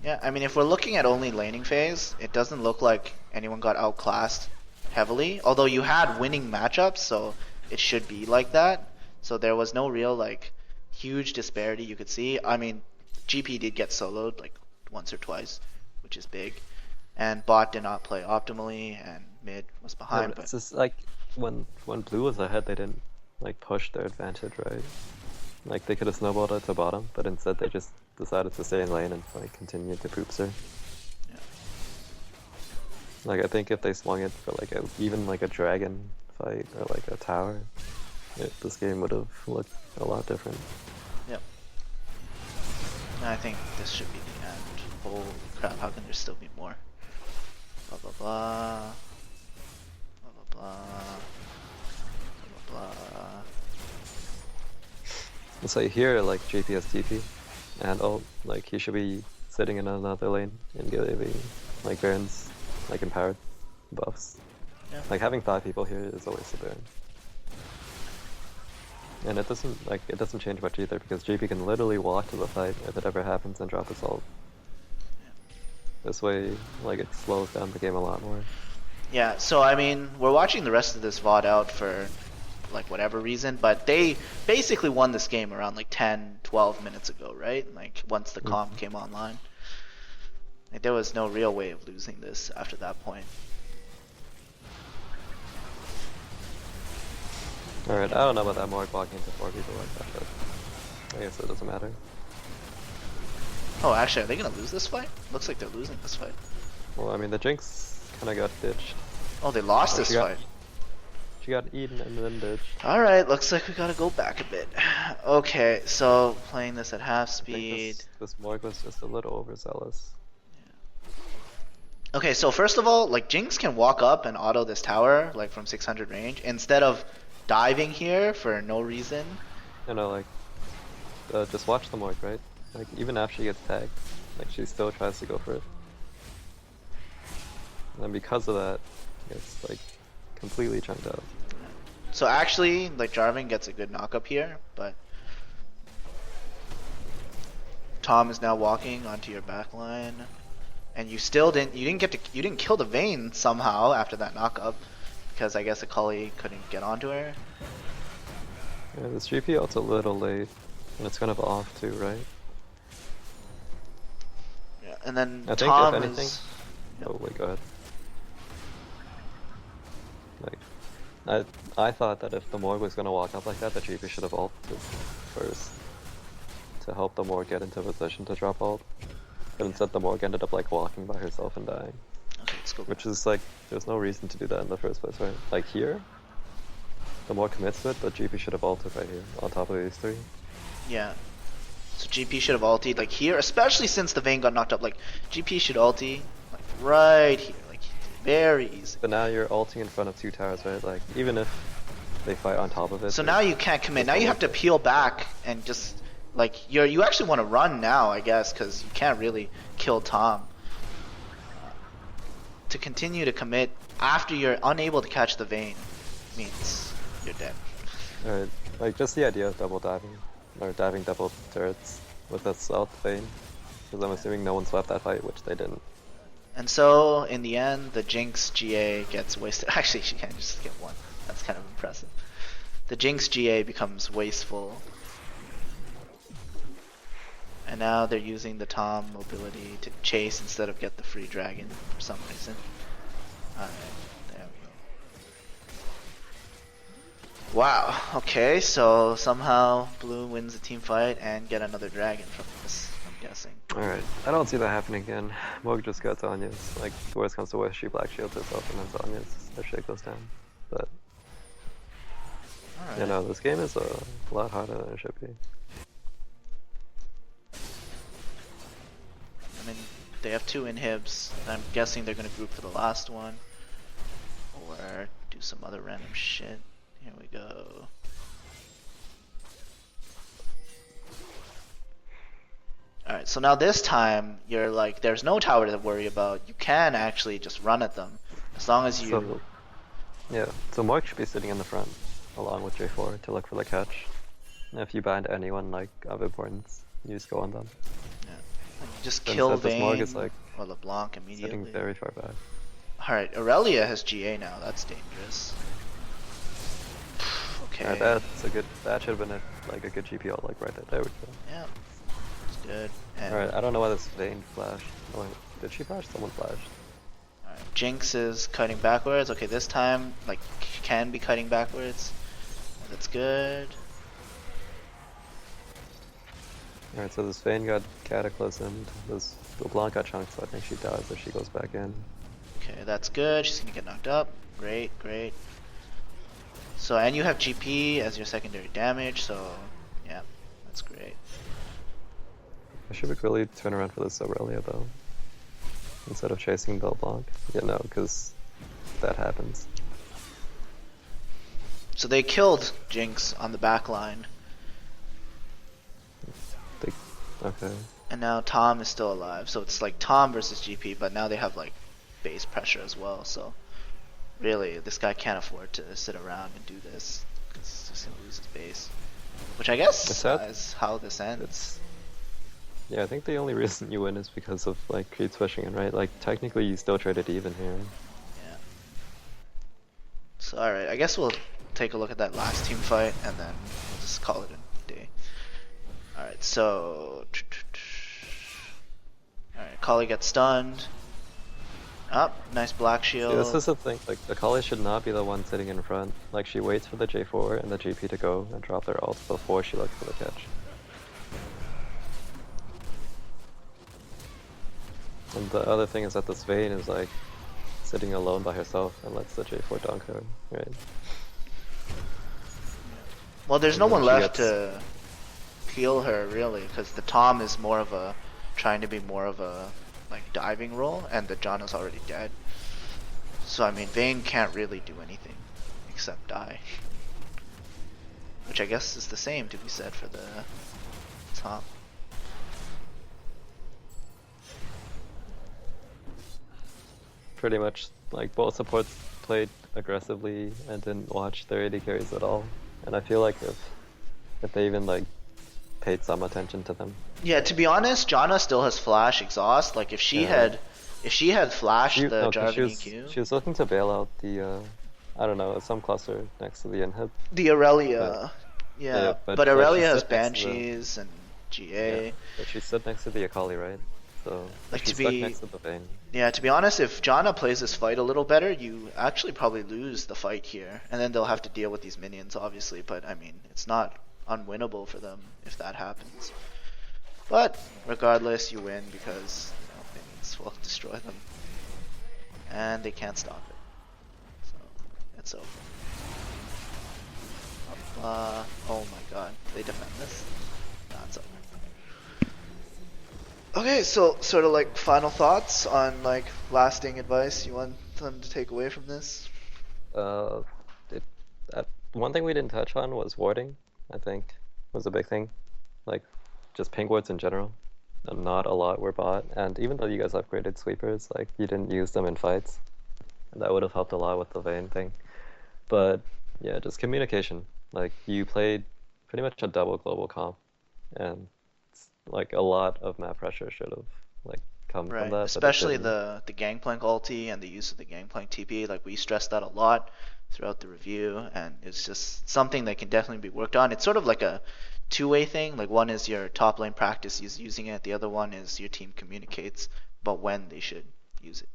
Yeah, I mean, if we're looking at only laning phase, it doesn't look like anyone got outclassed heavily. Although you had winning matchups, so it should be like that. So there was no real like huge disparity you could see. I mean, GP did get soloed like once or twice, which is big. And bot did not play optimally, and mid was behind. Yeah, but it's just like when blue was ahead, they didn't like push their advantage, right? Like they could have snowballed it to bottom, but instead they just decided to stay in lane and like continue to poopster. Yeah. Like I think if they swung it for like even like a dragon fight or like a tower, this game would have looked a lot different. Yep. And I think this should be the end. Holy crap! How can there still be more? Blah blah blah. Blah blah blah. Blah blah blah. So here, like JP has TP, and like he should be sitting in another lane and giving like Barons like empowered buffs. Yeah. Like having 5 people here is always a Baron. And it doesn't change much either because JP can literally walk to the fight if it ever happens and drop his ult. Yeah. This way, like it slows down the game a lot more. Yeah, so I mean, we're watching the rest of this VOD out for like whatever reason, but they basically won this game around like 10, 12 minutes ago, right? Like once the comp came online. Like, there was no real way of losing this after that point. Alright, I don't know about that Morg walking into 4 people like that, but I guess it doesn't matter. Oh, actually, are they gonna lose this fight? Looks like they're losing this fight. Well, I mean, the Jinx kinda got ditched. Oh, they lost this fight. She got eaten and then ditched. Alright, looks like we gotta go back a bit. Okay, so playing this at half speed. This Morg was just a little overzealous. Okay, so first of all, like Jinx can walk up and auto this tower like from 600 range instead of diving here for no reason. You know, like, just watch the Morg, right? Like, even after she gets tagged, like, she still tries to go for it. And because of that, it's like completely chunked out. So actually, like Jarvan gets a good knock up here, but Tom is now walking onto your back line, and you didn't kill the Vayne somehow after that knock up, because I guess Akali couldn't get onto her. Yeah, this GP ult's a little late, and it's kind of off too, right? Yeah, and then I think Tom if anything, is. oh wait, go ahead. Like, I thought that if the Morg was gonna walk up like that, the GP should have ulted first to help the Morg get into position to drop ult. But instead, the Morg ended up like walking by herself and dying. Okay, let's go. Which is like, there's no reason to do that in the first place, right? Like here, the Morg commits to it, but GP should have ulted right here on top of these 3. Yeah. So GP should have ultied like here, especially since the Vayne got knocked up. Like GP should ulti like right here, like very easy. But now you're ulting in front of 2 towers, right? Like even if they fight on top of it. So now you can't commit. Now you have to peel back and just like you actually want to run now, I guess, because you can't really kill Tom. to continue to commit after you're unable to catch the Vayne means you're dead. Alright, like just the idea of double diving, or diving double turrets with a South Vayne, because I'm assuming no one swept that fight, which they didn't. And so, in the end, the Jinx GA gets wasted. Actually, she can't just get one. That's kind of impressive. The Jinx GA becomes wasteful. And now they're using the Tom mobility to chase instead of get the free dragon for some reason. Alright, there we go. Wow, okay, so somehow Blue wins the team fight and get another dragon from this, I'm guessing. Alright, I don't see that happening again. Moog just got Zanya's. Like, worst comes to worst, she black shields herself and then Zanya's. Their shit goes down. But, Alright. you know, this game is a lot harder than it should be. I mean, they have 2 inhibs, and I'm guessing they're gonna group for the last one. Or do some other random shit. Here we go. Alright, so now this time, you're like, there's no tower to worry about. You can actually just run at them. As long as you... So, yeah, so Moog should be sitting in the front, along with J4, to look for the catch. And if you bind anyone, like, of importance, you just go on them. Yeah. You just But kill instead, this Moog Vayne is, like, or LeBlanc sitting immediately. very far back. Alright, Aurelia has GA now. That's dangerous. Okay. That's a good, that should have been like a good GPO, like right there. There we go. Yeah. It's good. And Alright, I don't know why this Vayne flashed. Oh, did she flash? Someone flashed. alright, Jinx is cutting backwards. Okay, this time, like, can be cutting backwards. That's good. Alright, so this Vayne got cataclysmed. This LeBlanc got chunked, so I think she dies if she goes back in. Okay, that's good. She's gonna get knocked up. Great, great. So, and you have GP as your secondary damage, so yeah, that's great. I should really turn around for this Aurelia though. Instead of chasing the LeBlanc. Yeah, no, because that happens. So they killed Jinx on the back line, Okay. and now Tom is still alive. So it's like Tom versus GP, but now they have like base pressure as well. So really, this guy can't afford to sit around and do this because he's just gonna lose his base. Which I guess is how this ends. Yeah, I think the only reason you win is because of like creeps pushing in, right? Like technically you still traded even here. Yeah. So alright, I guess we'll take a look at that last team fight and then we'll just call it a day. Alright, so alright, Kali gets stunned. Up, nice black shield. See, this is the thing, like Akali should not be the one sitting in front. Like she waits for the J4 and the GP to go and drop their ult before she looks for the catch. And the other thing is that this Vayne is like sitting alone by herself and lets the J4 dunk her, right? Well, there's And no then one she left gets- to heal her really, because the Tom is more of a trying to be more of a like diving role, and the Janna's already dead. So I mean, Vayne can't really do anything except die, which I guess is the same to be said for the Tom. Pretty much, like both supports played aggressively and didn't watch their AD carries at all. And I feel like if they even like paid some attention to them. Yeah, to be honest, Janna still has flash exhaust. Like if she Yeah. had flashed the No, 'cause Jarvan she EQ, was looking to bail out the I don't know, some cluster next to the inhib. the Aurelia, yeah, yeah, but but Aurelia she has stood next to the- Banshees and GA. Yeah, but she stood next to the Akali, right? So Like, she's to stuck be- next to the Vayne. Yeah, to be honest, if Janna plays this fight a little better, you actually probably lose the fight here, and then they'll have to deal with these minions, obviously. But I mean, it's not unwinnable for them if that happens. But regardless, you win because minions will destroy them, and they can't stop it. So it's over. Oh my God, they defend this. No, it's over. Okay, so sort of like final thoughts on like lasting advice you want them to take away from this? Uh, it, one thing we didn't touch on was warding. I think was a big thing, like just ping wards in general. not a lot were bought, and even though you guys upgraded sweepers, like you didn't use them in fights. That would have helped a lot with the Vayne thing. But yeah, just communication. Like you played pretty much a double global comp, and like a lot of map pressure should have like come from Right, that, but it especially didn't. the Gangplank ulti and the use of the Gangplank TP. Like we stressed that a lot throughout the review, and it's just something that can definitely be worked on. It's sort of like a two-way thing. Like one is your top lane practice is using it, the other one is your team communicates about when they should use it.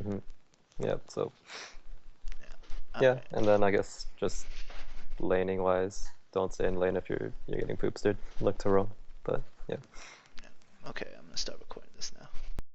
Hmm. Yeah, so Yeah. All yeah, right. and then I guess just laning wise, don't stay in lane if you're getting poopstered. Look to roam, but yeah. Yeah. Okay, I'm gonna start recording this now.